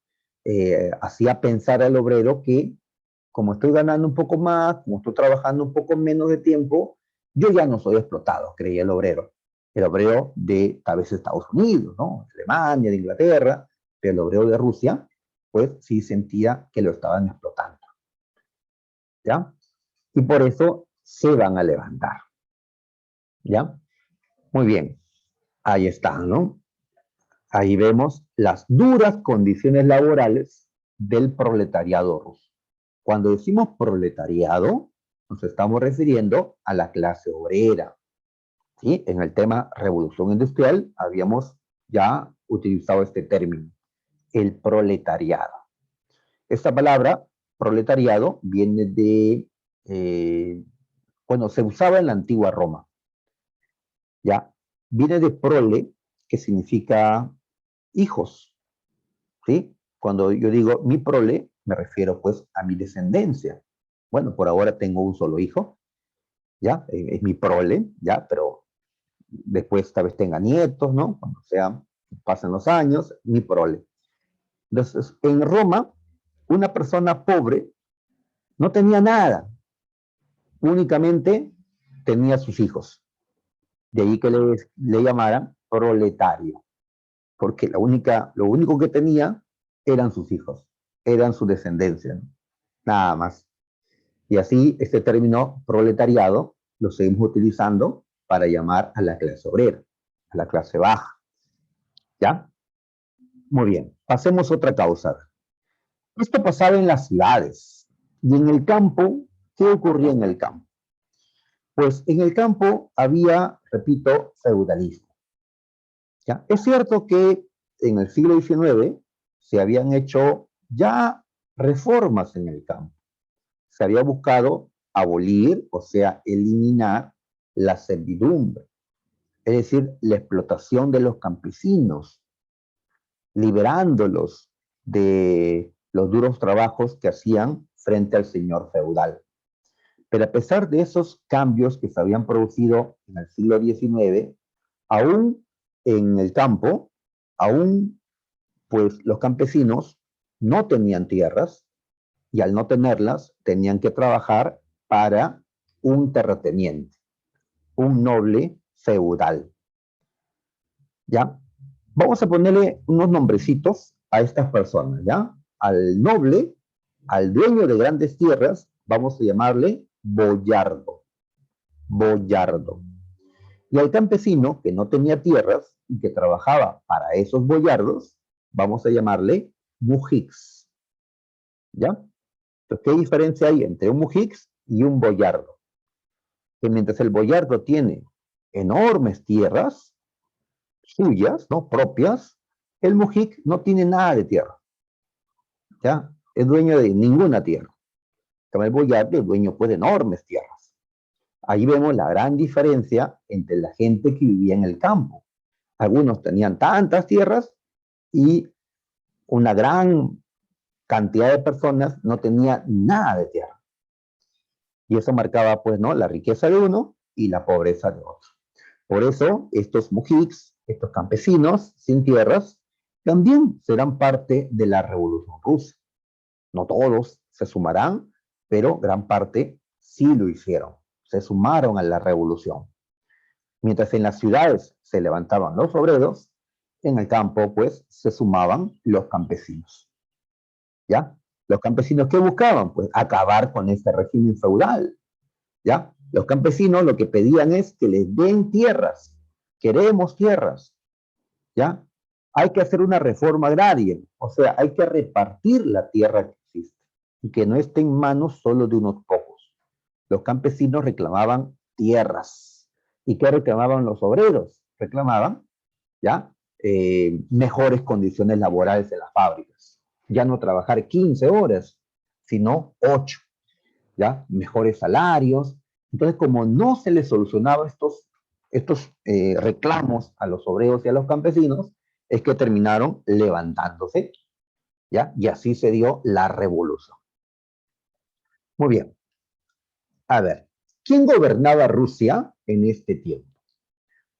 hacía pensar al obrero que como estoy ganando un poco más, como estoy trabajando un poco menos de tiempo, yo ya no soy explotado, creía el obrero. El obrero de tal vez Estados Unidos, ¿no? De Alemania, de Inglaterra, pero el obrero de Rusia, pues sí sentía que lo estaban explotando, ¿ya? Y por eso se van a levantar, ¿ya? Muy bien, ahí están, ¿no? Ahí vemos las duras condiciones laborales del proletariado ruso. Cuando decimos proletariado, nos estamos refiriendo a la clase obrera. ¿Sí? En el tema revolución industrial habíamos ya utilizado este término, el proletariado. Esta palabra, proletariado, viene de, bueno, se usaba en la antigua Roma, ¿ya? Viene de prole, que significa hijos, ¿sí? Cuando yo digo mi prole, me refiero pues a mi descendencia. Bueno, por ahora tengo un solo hijo, ¿ya? Es mi prole, ¿ya? Pero después tal vez tenga nietos, ¿no? Cuando sea, pasen los años, mi prole. Entonces, en Roma, una persona pobre no tenía nada, únicamente tenía sus hijos. De ahí que le llamaran proletario, porque lo único que tenía eran sus hijos, eran su descendencia, ¿no? Nada más. Y así este término proletariado lo seguimos utilizando para llamar a la clase obrera, a la clase baja. ¿Ya? Muy bien. Pasemos a otra causa. Esto pasaba en las ciudades. Y en el campo, ¿qué ocurría en el campo? Pues en el campo había, repito, feudalismo. ¿Ya? Es cierto que en el siglo XIX se habían hecho ya reformas en el campo. Se había buscado abolir, o sea, eliminar la servidumbre, es decir, la explotación de los campesinos, liberándolos de los duros trabajos que hacían frente al señor feudal. Pero a pesar de esos cambios que se habían producido en el siglo XIX, aún en el campo, aún pues los campesinos no tenían tierras y al no tenerlas tenían que trabajar para un terrateniente, un noble feudal. ¿Ya? Vamos a ponerle unos nombrecitos a estas personas, ¿ya? al noble, al dueño de grandes tierras, vamos a llamarle boyardo, boyardo. Y al campesino que no tenía tierras y que trabajaba para esos boyardos, vamos a llamarle mujiks, ¿ya? Entonces, ¿qué diferencia hay entre un mujiks y un boyardo? Que mientras el boyardo tiene enormes tierras suyas, ¿no? Propias, el mujik no tiene nada de tierra, ¿ya? Es dueño de ninguna tierra. Como el boyardo es dueño pues, de enormes tierras. Ahí vemos la gran diferencia entre la gente que vivía en el campo. Algunos tenían tantas tierras y una gran cantidad de personas no tenía nada de tierra. Y eso marcaba, pues, ¿no? La riqueza de uno y la pobreza de otro. Por eso, estos mujiks, estos campesinos sin tierras, también serán parte de la Revolución Rusa. No todos se sumarán, pero gran parte sí lo hicieron. Se sumaron a la revolución. Mientras en las ciudades se levantaban los obreros, en el campo, pues, se sumaban los campesinos. ¿Ya? Los campesinos, ¿qué buscaban? Pues acabar con este régimen feudal. ¿Ya? Los campesinos lo que pedían es que les den tierras. Queremos tierras. ¿Ya? Hay que hacer una reforma agraria. O sea, hay que repartir la tierra que existe y que no esté en manos solo de unos pocos. Los campesinos reclamaban tierras. ¿Y qué reclamaban los obreros? Reclamaban, ¿ya? Mejores condiciones laborales en las fábricas. Ya no trabajar 15 horas, sino 8, ¿ya? Mejores salarios. Entonces, como no se les solucionaba estos reclamos a los obreros y a los campesinos, es que terminaron levantándose, ¿ya? Y así se dio la revolución. Muy bien. A ver, ¿quién gobernaba Rusia en este tiempo?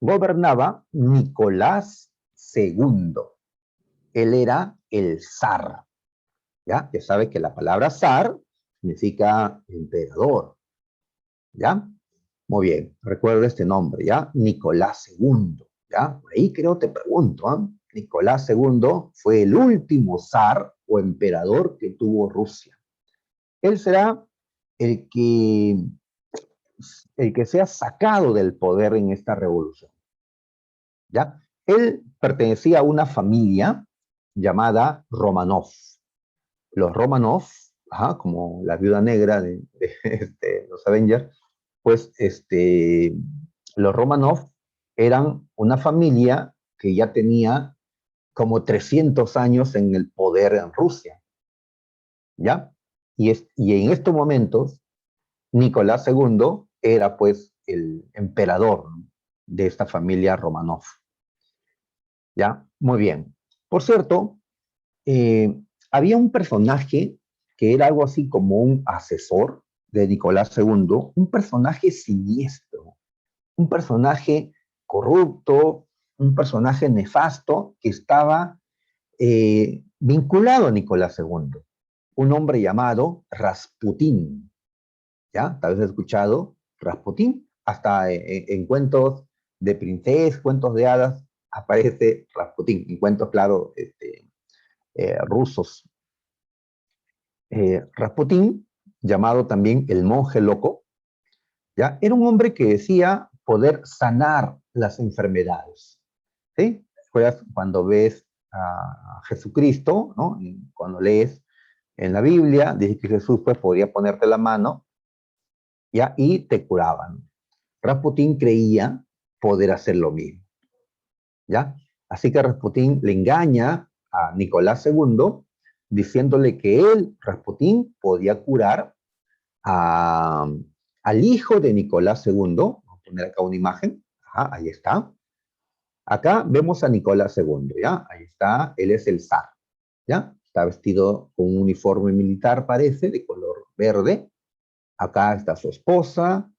Gobernaba Nicolás II. Él era el zar. ¿Ya? Ya sabes que la palabra zar significa emperador. ¿Ya? Muy bien, recuerda este nombre, ¿ya? Nicolás II. ¿Ya? Por ahí creo te pregunto, ¿eh? Nicolás II fue el último zar o emperador que tuvo Rusia. Él será el que, el que sea sacado del poder en esta revolución. ¿Ya? Él pertenecía a una familia llamada Romanov. Los Romanov, ajá, como la viuda negra de los Avengers, pues los Romanov eran una familia que ya tenía como 300 años en el poder en Rusia, ¿ya? Y en estos momentos, Nicolás II era pues el emperador, ¿no?, de esta familia Romanov, ¿ya? Muy bien. Por cierto, había un personaje que era algo así como un asesor de Nicolás II, un personaje siniestro, un personaje corrupto, un personaje nefasto que estaba vinculado a Nicolás II, un hombre llamado Rasputín. ¿Ya? Tal vez has escuchado Rasputín, hasta en cuentos de princesas, cuentos de hadas, aparece Rasputín, en cuentos, claro, rusos. Rasputín, llamado también el monje loco, ¿ya? Era un hombre que decía poder sanar las enfermedades. ¿Sí? Cuando ves a Jesucristo, ¿no? Cuando lees en la Biblia, dice que Jesús pues podía ponerte la mano, ¿ya? Y te curaban. Rasputín creía poder hacer lo mismo, ¿ya? Así que Rasputín le engaña a Nicolás II diciéndole que él, Rasputín, podía curar a, al hijo de Nicolás II. Vamos a poner acá una imagen. Ajá, ahí está. Acá vemos a Nicolás II, ¿ya? Ahí está, él es el zar, ¿ya? Está vestido con un uniforme militar, parece, de color verde. Acá está su esposa,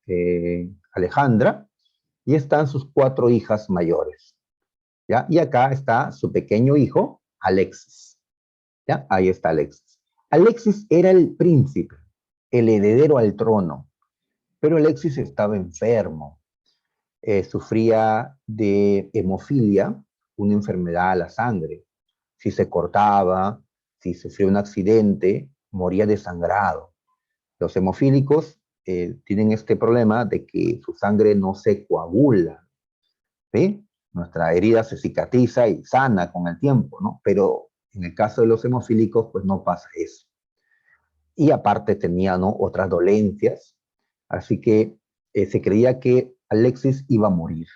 Alejandra, y están sus 4 hijas mayores, ¿ya? Y acá está su pequeño hijo, Alexis, ¿ya? Ahí está Alexis. Alexis era el príncipe, el heredero al trono, pero Alexis estaba enfermo, sufría de hemofilia, una enfermedad a la sangre. Si se cortaba, si sufrió un accidente, moría desangrado. Los hemofílicos tienen este problema de que su sangre no se coagula, ¿sí? Nuestra herida se cicatriza y sana con el tiempo, ¿no? Pero en el caso de los hemofílicos, pues no pasa eso. Y aparte tenía, ¿no?, otras dolencias, así que se creía que Alexis iba a morir,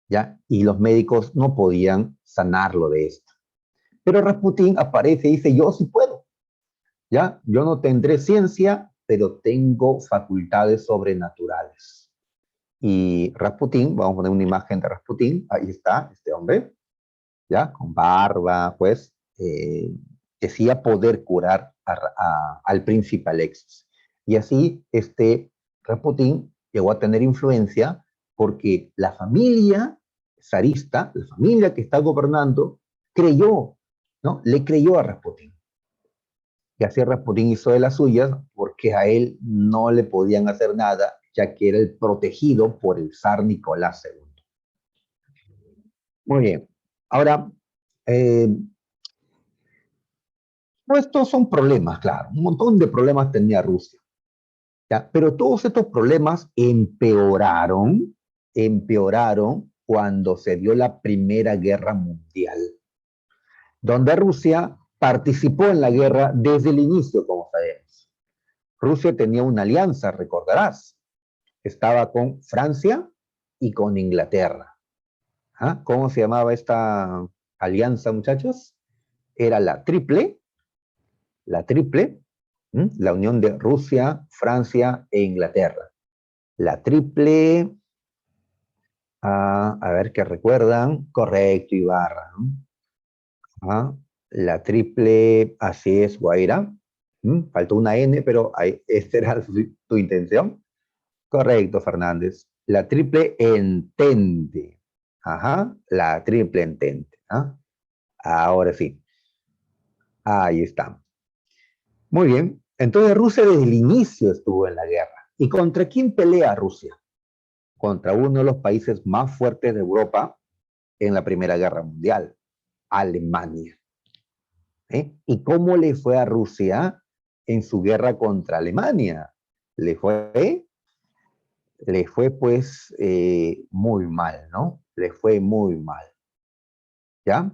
¿ya? Y los médicos no podían sanarlo de esto. Pero Rasputín aparece y dice, yo sí puedo, ¿ya? Yo no tendré ciencia, pero tengo facultades sobrenaturales. Y Rasputín, vamos a poner una imagen de Rasputín, ahí está, este hombre, ¿ya? Con barba, pues, decía poder curar al príncipe Alexis. Y así, Rasputín llegó a tener influencia porque la familia zarista, la familia que está gobernando, creyó, ¿no? Le creyó a Rasputín. Y así Rasputín hizo de las suyas porque a él no le podían hacer nada, ya que era el protegido por el zar Nicolás II. Muy bien. Ahora, eh, estos son problemas, claro. Un montón de problemas tenía Rusia. ¿Ya? Pero todos estos problemas empeoraron cuando se dio la Primera Guerra Mundial, donde Rusia participó en la guerra desde el inicio, como sabemos. Rusia tenía una alianza, recordarás. Estaba con Francia y con Inglaterra. ¿Ah? ¿Cómo se llamaba esta alianza, muchachos? Era la triple, la unión de Rusia, Francia e Inglaterra. La triple, a ver qué recuerdan, correcto, Ibarra, ¿no? Ah, la triple, así es, Guaira. Faltó una N, pero ahí, esta era tu intención. Correcto, Fernández. La triple entente. Ajá, la triple entente. ¿Ah? Ahora sí, ahí está. Muy bien. Entonces Rusia desde el inicio estuvo en la guerra. ¿Y contra quién pelea Rusia? Contra uno de los países más fuertes de Europa en la Primera Guerra Mundial, Alemania. ¿Y cómo le fue a Rusia en su guerra contra Alemania? Le fue, le fue pues muy mal, ¿no? Le fue muy mal, ¿ya?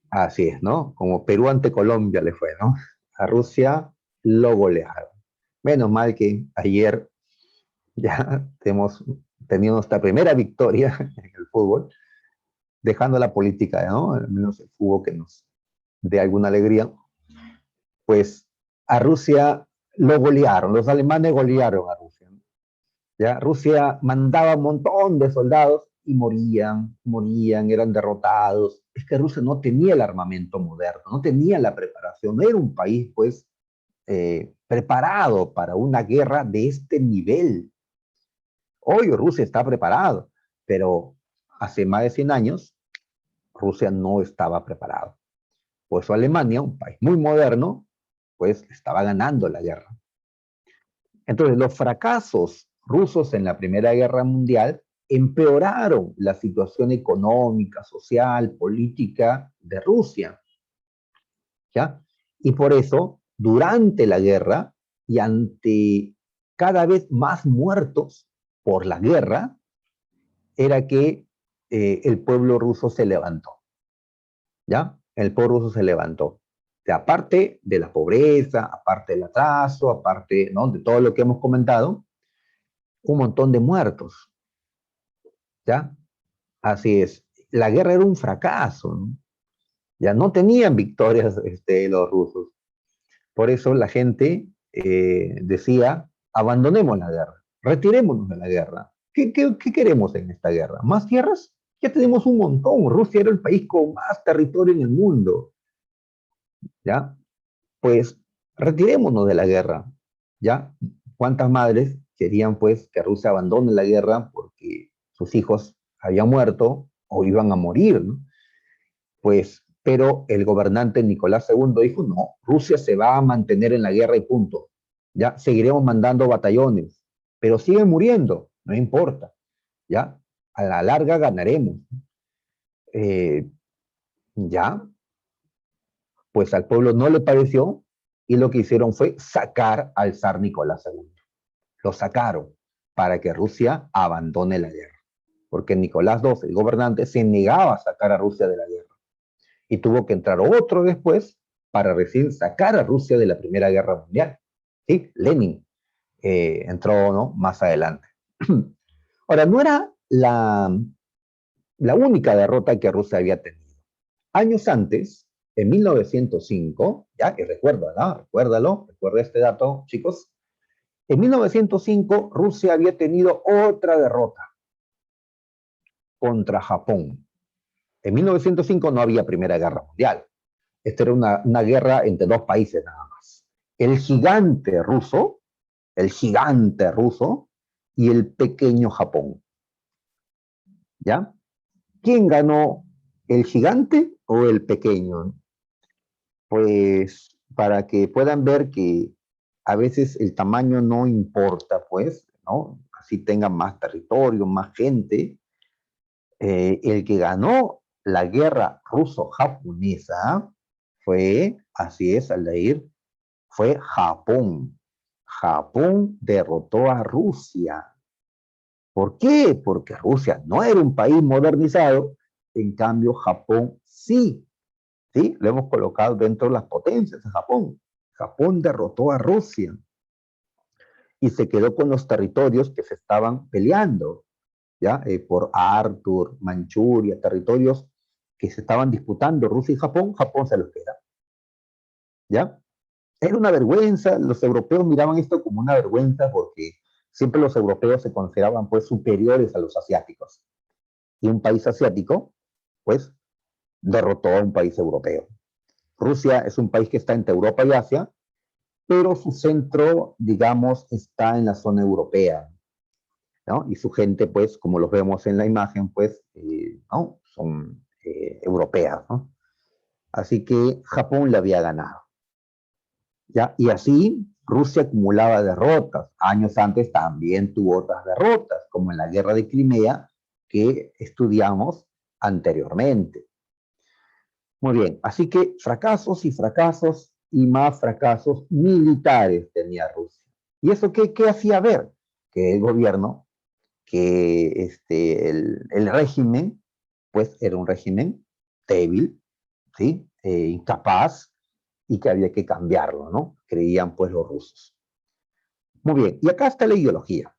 Así es, ¿no? Como Perú ante Colombia le fue, ¿no? A Rusia lo golearon. Menos mal que ayer ya hemos tenido nuestra primera victoria en el fútbol, dejando la política, ¿no? Al menos el fútbol que nos dé alguna alegría. Pues a Rusia lo golearon, los alemanes golearon a Rusia, ¿no? ¿Ya? Rusia mandaba un montón de soldados y morían, eran derrotados. Es que Rusia no tenía el armamento moderno, no tenía la preparación, no era un país, pues, preparado para una guerra de este nivel. Hoy Rusia está preparado, pero hace más de 100 años Rusia no estaba preparado. Por eso Alemania, un país muy moderno, pues estaba ganando la guerra. Entonces, los fracasos rusos en la Primera Guerra Mundial empeoraron la situación económica, social, política de Rusia, ¿ya? Y por eso, durante la guerra y ante cada vez más muertos por la guerra, era que el pueblo ruso se levantó, ¿ya? El pueblo ruso se levantó. Que aparte de la pobreza, aparte del atraso, aparte, ¿no?, de todo lo que hemos comentado, un montón de muertos, ¿ya? Así es. La guerra era un fracaso, ¿no? Ya no tenían victorias los rusos. Por eso la gente decía, abandonemos la guerra, retirémonos de la guerra. ¿Qué queremos en esta guerra? ¿Más tierras? Ya tenemos un montón. Rusia era el país con más territorio en el mundo, ¿ya? Pues retirémonos de la guerra, ¿ya? ¿Cuántas madres querían pues que Rusia abandone la guerra porque sus hijos habían muerto o iban a morir, ¿no? Pues, pero el gobernante Nicolás II dijo, no, Rusia se va a mantener en la guerra y punto. Ya seguiremos mandando batallones, pero siguen muriendo, no importa, ¿ya? A la larga ganaremos. Eh, ¿Ya? Pues al pueblo no le pareció y lo que hicieron fue sacar al zar Nicolás II. Lo sacaron para que Rusia abandone la guerra, porque Nicolás II, el gobernante, se negaba a sacar a Rusia de la guerra y tuvo que entrar otro después para recién sacar a Rusia de la Primera Guerra Mundial. ¿Sí? Lenin entró, ¿no?, más adelante. Ahora, no era la única derrota que Rusia había tenido. Años antes, en 1905, ya, y recuerda, ¿no? Recuérdalo, recuerda este dato, chicos. En 1905, Rusia había tenido otra derrota contra Japón. En 1905 no había Primera Guerra Mundial. Esta era una guerra entre dos países nada más. El gigante ruso y el pequeño Japón. ¿Ya? ¿Quién ganó, el gigante o el pequeño? Pues para que puedan ver que a veces el tamaño no importa, pues, ¿no? Así tengan más territorio, más gente. El que ganó la guerra ruso-japonesa fue, así es, Aldair, fue Japón. Japón derrotó a Rusia. ¿Por qué? Porque Rusia no era un país modernizado, en cambio Japón sí. ¿Sí? Lo hemos colocado dentro de las potencias de Japón. Japón derrotó a Rusia y se quedó con los territorios que se estaban peleando, ¿ya? Por Arthur, Manchuria, territorios que se estaban disputando Rusia y Japón, Japón se los queda, ¿ya? Era una vergüenza, los europeos miraban esto como una vergüenza porque siempre los europeos se consideraban pues superiores a los asiáticos. Y un país asiático, pues, derrotó a un país europeo. Rusia es un país que está entre Europa y Asia, pero su centro, digamos, está en la zona europea, ¿no? Y su gente, pues, como los vemos en la imagen, pues, ¿no?, son europeas, ¿no? Así que Japón le había ganado, ¿ya? Y así Rusia acumulaba derrotas. Años antes también tuvo otras derrotas, como en la guerra de Crimea, que estudiamos anteriormente. Muy bien, así que fracasos y más fracasos militares tenía Rusia. ¿Y eso qué hacía ver? Que el gobierno, que el régimen, pues era un régimen débil, ¿sí? Incapaz, y que había que cambiarlo, ¿no? Creían pues los rusos. Muy bien, y acá está la ideología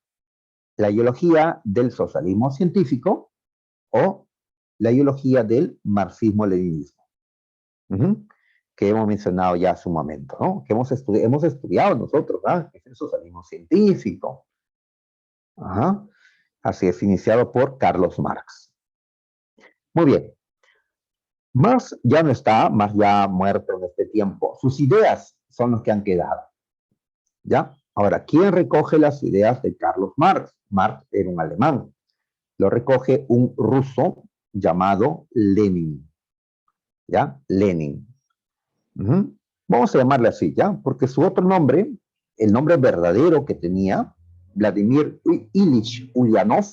del socialismo científico o la ideología del marxismo-leninismo. Que hemos mencionado ya hace un momento, ¿no? Que hemos estudiado nosotros, ¿verdad? Que es el socialismo científico. Ajá. Así es, iniciado por Carlos Marx. Muy bien. Marx ya no está, Marx ya ha muerto en este tiempo. Sus ideas son los que han quedado. ¿Ya? Ahora, ¿quién recoge las ideas de Carlos Marx? Marx era un alemán. Lo recoge un ruso llamado Lenin. ¿Ya? Lenin. Vamos a llamarle así, ¿ya? Porque su otro nombre, el nombre verdadero que tenía, Vladimir Ilich Ulyanov,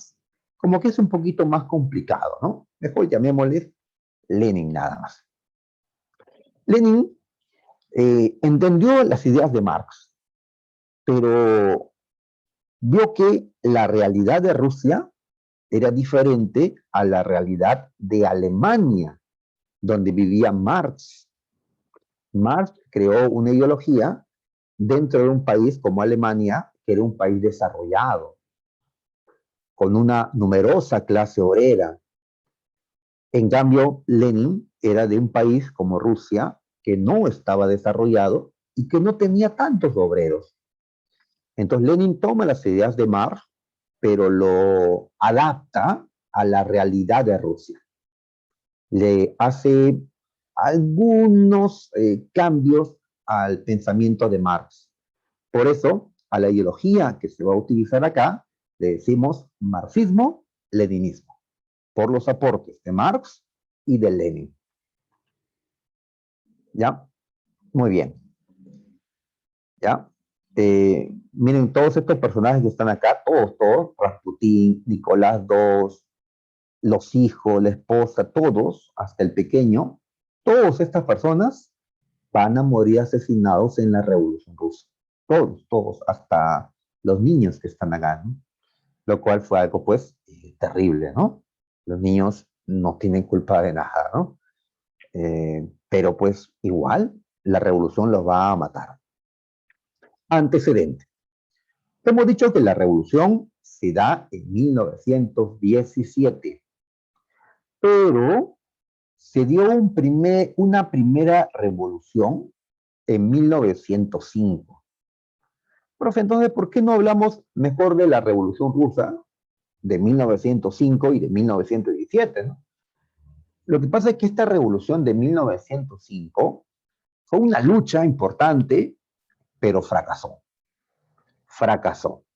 como que es un poquito más complicado, ¿no? Mejor llamémosle Lenin nada más. Lenin entendió las ideas de Marx, pero vio que la realidad de Rusia era diferente a la realidad de Alemania, donde vivía Marx. Marx creó una ideología dentro de un país como Alemania, que era un país desarrollado, con una numerosa clase obrera. En cambio, Lenin era de un país como Rusia, que no estaba desarrollado y que no tenía tantos obreros. Entonces, Lenin toma las ideas de Marx, pero lo adapta a la realidad de Rusia. Le hace algunos cambios al pensamiento de Marx. Por eso, a la ideología que se va a utilizar acá, le decimos marxismo-leninismo, por los aportes de Marx y de Lenin. ¿Ya? Muy bien. ¿Ya? Miren, todos estos personajes que están acá, todos, Rasputín, Nicolás II, los hijos, la esposa, todos, hasta el pequeño, todas estas personas van a morir asesinados en la Revolución Rusa. Todos, todos, hasta los niños que están acá, ¿no? Lo cual fue algo, pues, terrible, ¿no? Los niños no tienen culpa de nada, ¿no? Pero, pues, igual, la revolución los va a matar. Antecedente. Hemos dicho que la revolución se da en 1917, pero se dio una primera revolución en 1905. Profe, entonces, ¿por qué no hablamos mejor de la Revolución Rusa de 1905 y de 1917, ¿no? Lo que pasa es que esta revolución de 1905 fue una lucha importante, pero fracasó. Fracasó.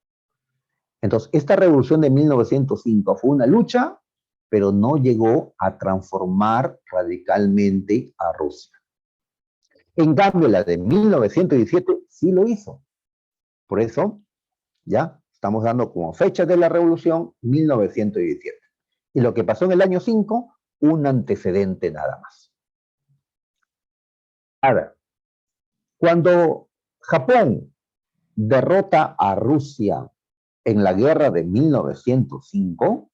Entonces, esta revolución de 1905 fue una lucha, pero no llegó a transformar radicalmente a Rusia. En cambio, la de 1917 sí lo hizo. Por eso, ya estamos dando como fecha de la revolución 1917. Y lo que pasó en el año 5, un antecedente nada más. A ver, cuando Japón derrota a Rusia en la guerra de 1905,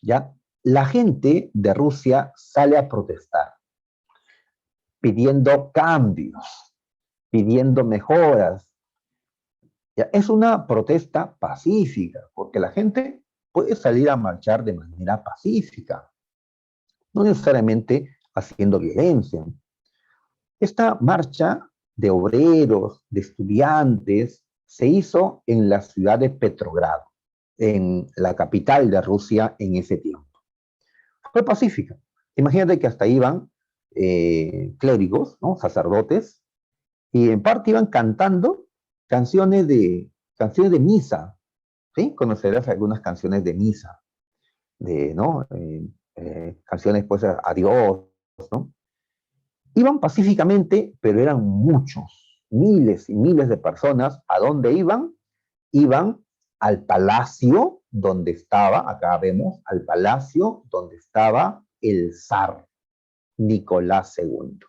¿ya? La gente de Rusia sale a protestar, pidiendo cambios, pidiendo mejoras. ¿Ya? Es una protesta pacífica, porque la gente puede salir a marchar de manera pacífica, no necesariamente haciendo violencia. Esta marcha de obreros, de estudiantes, se hizo en la ciudad de Petrogrado, en la capital de Rusia en ese tiempo. Fue pacífica. Imagínate que hasta iban clérigos, ¿no? Sacerdotes, y en parte iban cantando canciones de misa, ¿sí? Conocerás algunas canciones de misa, ¿no? Canciones pues a Dios, ¿no? Iban pacíficamente, pero eran muchos, miles y miles de personas. ¿A dónde iban? Iban al palacio donde estaba, acá vemos, al palacio donde estaba el zar Nicolás II.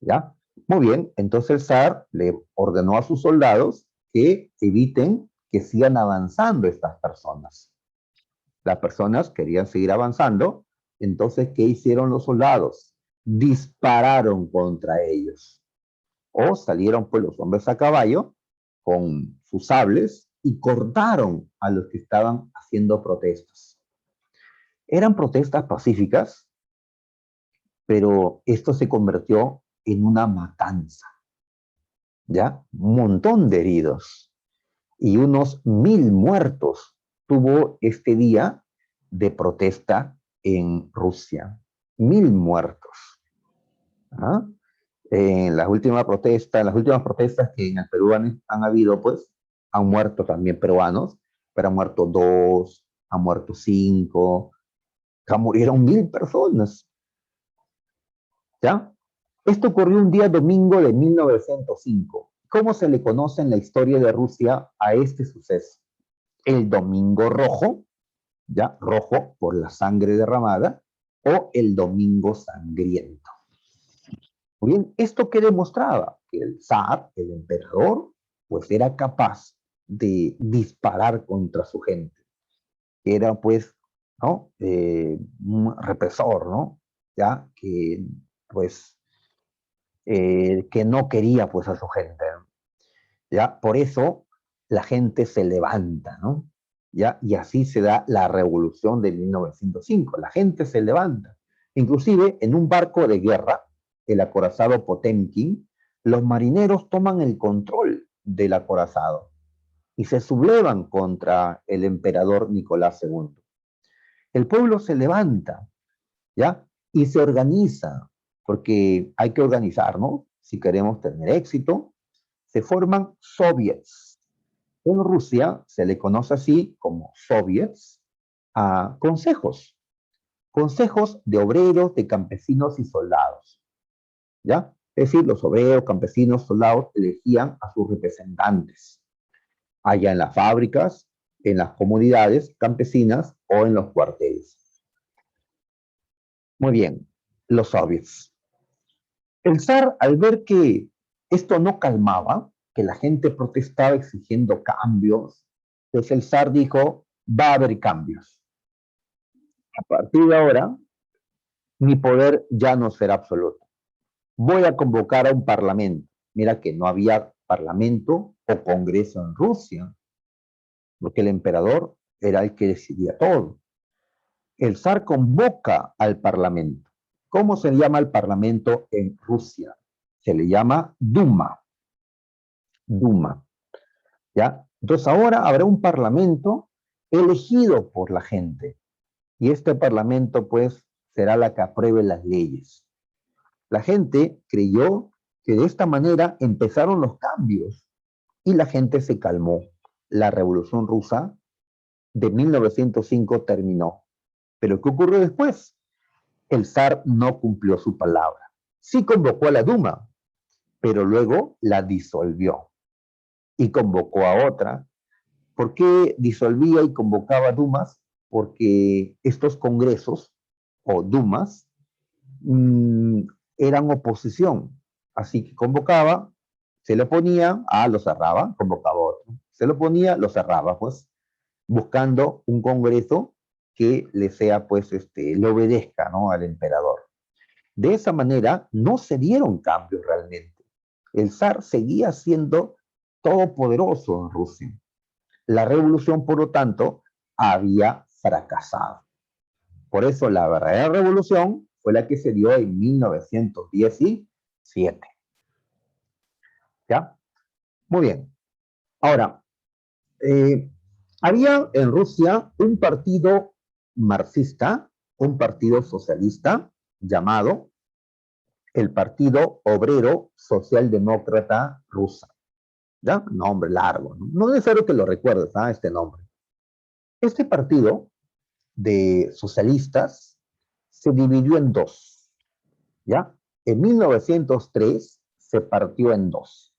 ¿Ya? Muy bien, entonces el zar le ordenó a sus soldados que eviten que sigan avanzando estas personas. Las personas querían seguir avanzando, entonces, ¿qué hicieron los soldados? Dispararon contra ellos. O salieron pues los hombres a caballo con sus sables y cortaron a los que estaban haciendo protestas. Eran protestas pacíficas, pero esto se convirtió en una matanza, ¿ya? Un montón de heridos y unos 1000 muertos tuvo este día de protesta en Rusia. 1000 muertos. ¿Ah? En las últimas protestas que en el Perú han habido, pues, han muerto también peruanos, pero han muerto 2, han muerto 5, murieron 1000 personas, ¿ya? Esto ocurrió un día domingo de 1905. ¿Cómo se le conoce en la historia de Rusia a este suceso? El Domingo Rojo, ¿ya? Rojo por la sangre derramada, o el Domingo Sangriento. Muy bien, ¿esto qué demostraba? Que el zar, el emperador, pues era capaz de disparar contra su gente. Era pues, ¿no? Un represor, ¿no? Ya, que pues, que no quería pues a su gente, ¿no? ¿Ya? Por eso la gente se levanta, ¿no? ¿Ya? Y así se da la revolución de 1905. La gente se levanta. Inclusive en un barco de guerra, el acorazado Potemkin, los marineros toman el control del acorazado y se sublevan contra el emperador Nicolás II. El pueblo se levanta, ¿ya? Y se organiza, porque hay que organizarnos si queremos tener éxito. Se forman soviets. En Rusia se le conoce así como soviets a consejos, consejos de obreros, de campesinos y soldados, ¿ya? Es decir, los obreros, campesinos, soldados elegían a sus representantes, allá en las fábricas, en las comunidades campesinas o en los cuarteles. Muy bien, los soviets. El zar, al ver que esto no calmaba, que la gente protestaba exigiendo cambios, pues el zar dijo, va a haber cambios. A partir de ahora, mi poder ya no será absoluto. Voy a convocar a un parlamento. Mira que no había parlamento o congreso en Rusia, porque el emperador era el que decidía todo. El zar convoca al parlamento. ¿Cómo se llama el parlamento en Rusia? Se le llama Duma. Duma. ¿Ya? Entonces ahora habrá un parlamento elegido por la gente. Y este parlamento, pues, será la que apruebe las leyes. La gente creyó que de esta manera empezaron los cambios y la gente se calmó. La Revolución Rusa de 1905 terminó. Pero ¿qué ocurrió después? El zar no cumplió su palabra. Sí convocó a la Duma, pero luego la disolvió y convocó a otra. ¿Por qué disolvía y convocaba Dumas? Porque estos congresos o Dumas mmm, eran oposición. Así que convocaba, se lo ponía, lo cerraba, convocaba otro. Se lo ponía, lo cerraba, pues, buscando un congreso que le sea, pues, le obedezca, ¿no?, al emperador. De esa manera no se dieron cambios realmente. El zar seguía siendo todopoderoso en Rusia. La revolución, por lo tanto, había fracasado. Por eso la verdadera revolución fue la que se dio en 1917. ¿Ya? Muy bien. Ahora, había en Rusia un partido marxista, un partido socialista llamado el Partido Obrero Socialdemócrata Rusa. ¿Ya? Nombre largo. No es necesario que lo recuerdes, este nombre. Este partido de socialistas se dividió en dos. ¿Ya? En 1903 se partió en dos.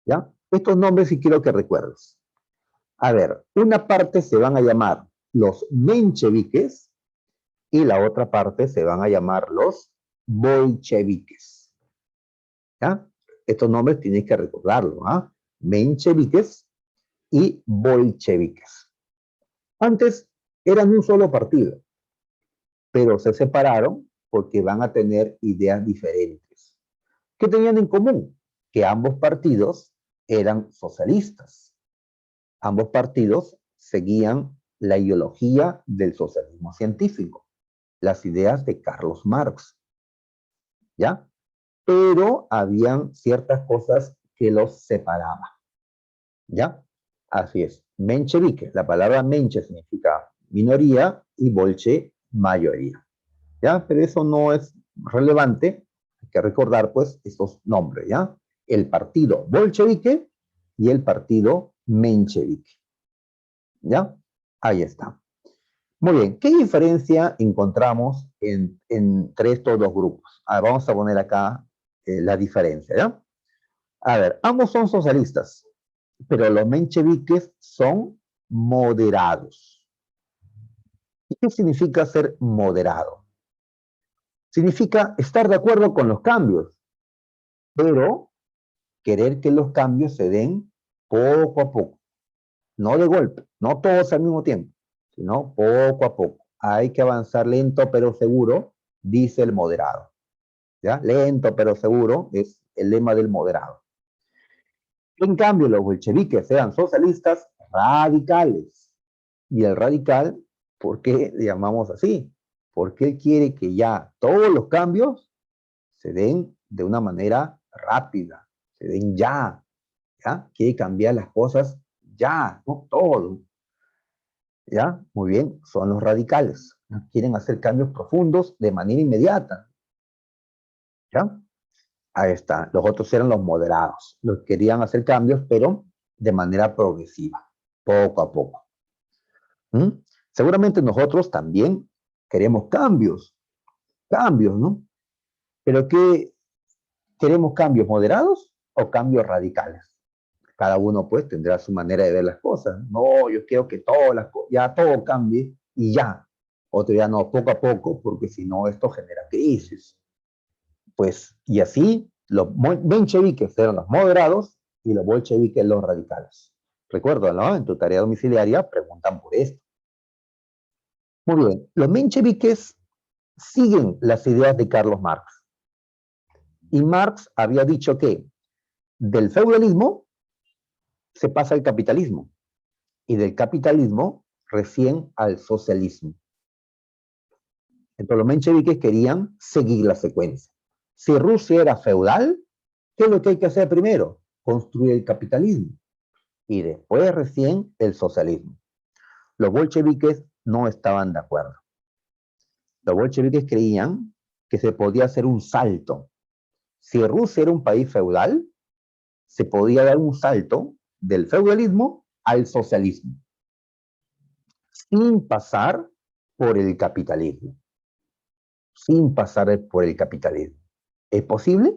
¿Ya? Estos nombres sí quiero que recuerdes. A ver, una parte se van a llamar los mencheviques y la otra parte se van a llamar los bolcheviques. ¿Ya? Estos nombres tienes que recordarlo, mencheviques y bolcheviques. Antes eran un solo partido, pero se separaron porque van a tener ideas diferentes. ¿Qué tenían en común? Que ambos partidos eran socialistas. Ambos partidos seguían la ideología del socialismo científico, las ideas de Carlos Marx, ¿ya? Pero habían ciertas cosas que los separaban, ¿ya? Así es. Menchevique, la palabra menche significa minoría y bolche, mayoría, ¿ya? Pero eso no es relevante, hay que recordar, pues, estos nombres, ¿ya? El partido bolchevique y el partido menchevique, ¿ya? Ahí está. Muy bien, ¿qué diferencia encontramos entre estos dos grupos? Vamos a poner acá la diferencia, ¿ya? A ver, ambos son socialistas, pero los mencheviques son moderados. ¿Y qué significa ser moderado? Significa estar de acuerdo con los cambios, pero querer que los cambios se den poco a poco, no de golpe, no todos al mismo tiempo, sino poco a poco. Hay que avanzar lento pero seguro, dice el moderado. ¿Ya? Lento pero seguro es el lema del moderado. En cambio, los bolcheviques eran socialistas radicales. Y el radical, ¿por qué le llamamos así? Porque él quiere que ya todos los cambios se den de una manera rápida, se den ya, ¿ya? Quiere cambiar las cosas ya, no todo, ¿ya? Muy bien, son los radicales, ¿no? Quieren hacer cambios profundos de manera inmediata, ¿ya? Ahí está, los otros eran los moderados, los que querían hacer cambios, pero de manera progresiva, poco a poco. ¿Mm? Seguramente nosotros también queremos cambios, ¿no? Pero ¿qué queremos? ¿Cambios moderados o cambios radicales? Cada uno pues tendrá su manera de ver las cosas. No, yo quiero que ya todo cambie y ya. Otro ya no, poco a poco, porque si no esto genera crisis. Pues, y así, los mencheviques eran los moderados y los bolcheviques los radicales. Recuerda, ¿no? En tu tarea domiciliaria preguntan por esto. Muy bien, los mencheviques siguen las ideas de Carlos Marx. Y Marx había dicho que del feudalismo se pasa al capitalismo y del capitalismo recién al socialismo. Entonces los mencheviques querían seguir la secuencia. Si Rusia era feudal, ¿qué es lo que hay que hacer primero? Construir el capitalismo y después recién el socialismo. Los bolcheviques no estaban de acuerdo. Los bolcheviques creían que se podía hacer un salto. Si Rusia era un país feudal, se podía dar un salto del feudalismo al socialismo, sin pasar por el capitalismo. Sin pasar por el capitalismo. ¿Es posible?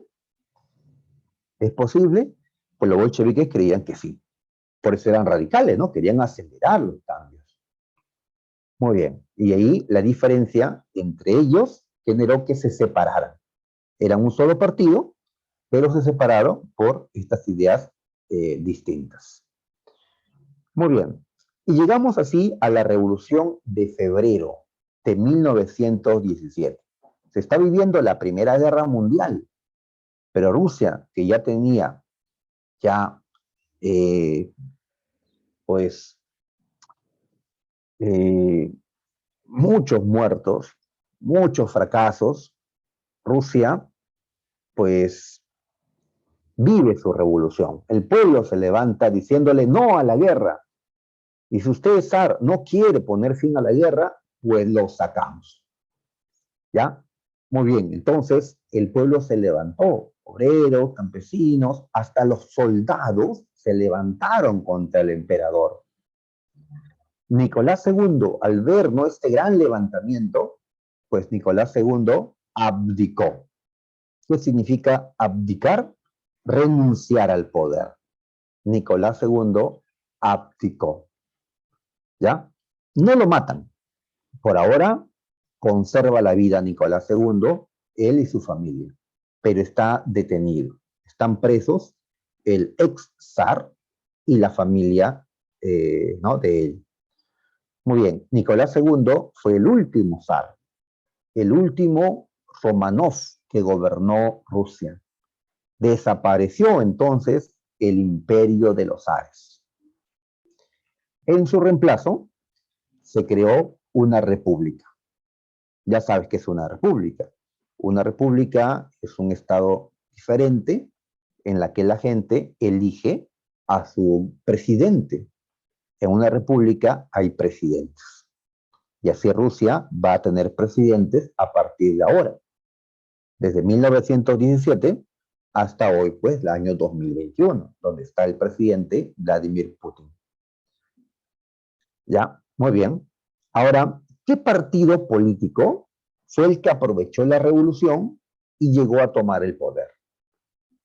¿Es posible? Pues los bolcheviques creían que sí. Por eso eran radicales, ¿no? Querían acelerar los cambios. Muy bien. Y ahí la diferencia entre ellos generó que se separaran. Eran un solo partido, pero se separaron por estas ideas distintas. Muy bien. Y llegamos así a la Revolución de Febrero de 1917. Se está viviendo la Primera Guerra Mundial, pero Rusia, que ya tenía eh, pues eh, muchos muertos, muchos fracasos, Rusia pues vive su revolución. El pueblo se levanta diciéndole no a la guerra. Y si usted, zar, no quiere poner fin a la guerra, pues lo sacamos. ¿Ya? Muy bien, entonces el pueblo se levantó, obreros, campesinos, hasta los soldados se levantaron contra el emperador. Nicolás II, al ver, ¿no?, este gran levantamiento, pues Nicolás II abdicó. ¿Qué significa abdicar? Renunciar al poder. Nicolás II abdicó. ¿Ya? No lo matan. Por ahora conserva la vida Nicolás II, él y su familia, pero está detenido. Están presos el ex zar y la familia ¿no?, de él. Muy bien, Nicolás II fue el último zar, el último Romanov que gobernó Rusia. Desapareció entonces el imperio de los zares. En su reemplazo se creó una república. Ya sabes que es una república. Una república es un estado diferente en la que la gente elige a su presidente. En una república hay presidentes. Y así Rusia va a tener presidentes a partir de ahora. Desde 1917 hasta hoy, pues, el año 2021, donde está el presidente Vladimir Putin. ¿Ya? Muy bien. Ahora, ¿qué partido político fue el que aprovechó la revolución y llegó a tomar el poder?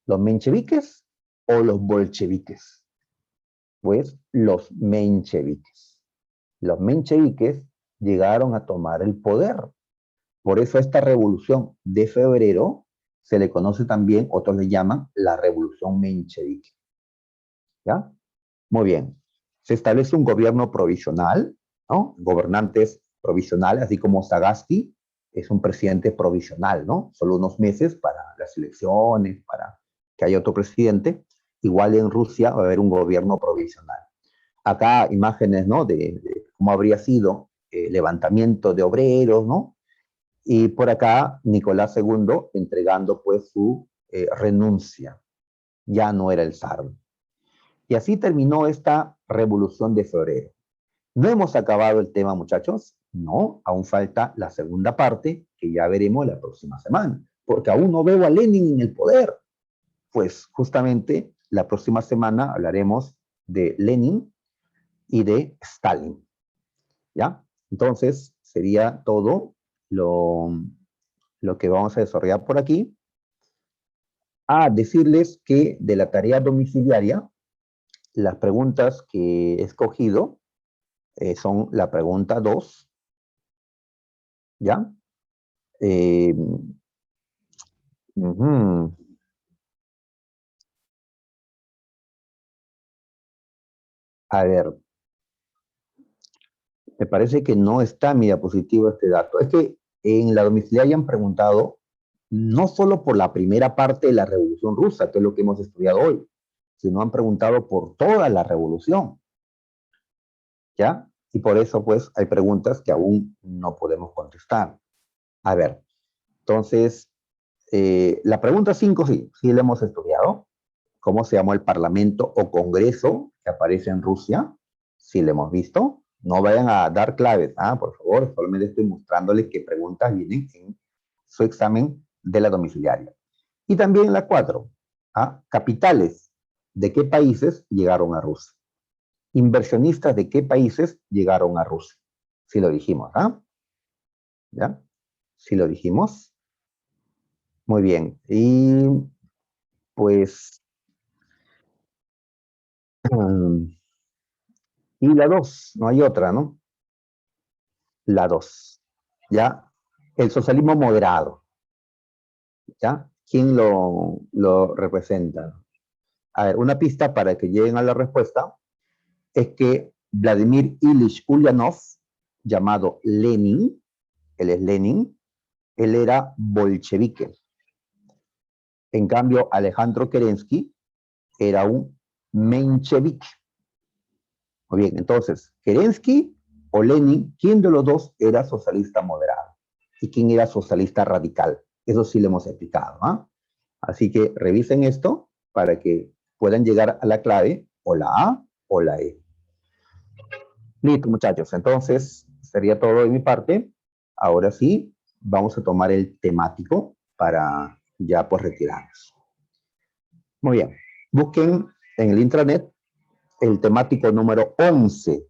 ¿Los mencheviques o los bolcheviques? Pues los mencheviques. Los mencheviques llegaron a tomar el poder. Por eso esta revolución de febrero se le conoce también, otros le llaman la revolución menchevique. ¿Ya? Muy bien. Se establece un gobierno provisional, ¿no? Gobernantes provisionales, así como Sagasti es un presidente provisional, ¿no? Solo unos meses para las elecciones, para que haya otro presidente. Igual en Rusia va a haber un gobierno provisional. Acá imágenes, ¿no?, de cómo habría sido levantamiento de obreros, ¿no? Y por acá Nicolás II entregando pues su renuncia. Ya no era el zar. Y así terminó esta revolución de febrero. No hemos acabado el tema, muchachos. No, aún falta la segunda parte que ya veremos la próxima semana. Porque aún no veo a Lenin en el poder. Pues justamente la próxima semana hablaremos de Lenin y de Stalin. ¿Ya? Entonces sería todo lo que vamos a desarrollar por aquí. Decirles que de la tarea domiciliaria, las preguntas que he escogido son la pregunta 2, ¿ya? Eh, Ujú. A ver, me parece que no está en mi diapositiva este dato. Es que en la domiciliaria han preguntado no solo por la primera parte de la Revolución Rusa, que es lo que hemos estudiado hoy, sino han preguntado por toda la revolución, ¿ya? Y por eso, pues, hay preguntas que aún no podemos contestar. A ver, entonces, la pregunta 5 sí, sí la hemos estudiado. ¿Cómo se llamó el parlamento o congreso que aparece en Rusia? Sí lo hemos visto. No vayan a dar claves, por favor, solamente estoy mostrándoles qué preguntas vienen en su examen de la domiciliaria. Y también la 4, capitales de qué países llegaron a Rusia. Inversionistas de qué países llegaron a Rusia. Sí lo dijimos, ¿ya? Sí lo dijimos. Muy bien. Y pues, y la 2, no hay otra, ¿no? La 2, ¿ya? El socialismo moderado, ¿ya? ¿Quién lo representa? A ver, una pista para que lleguen a la respuesta es que Vladimir Ilich Ulyanov, llamado Lenin, él es Lenin, él era bolchevique. En cambio, Alejandro Kerensky era un menchevique. Muy bien, entonces, Kerensky o Lenin, ¿quién de los dos era socialista moderado? ¿Y quién era socialista radical? Eso sí lo hemos explicado, Así que revisen esto para que puedan llegar a la clave o la A o la E. Listo, muchachos. Entonces, sería todo de mi parte. Ahora sí, vamos a tomar el temático para ya pues retirarnos. Muy bien. Busquen en el intranet el temático número 11.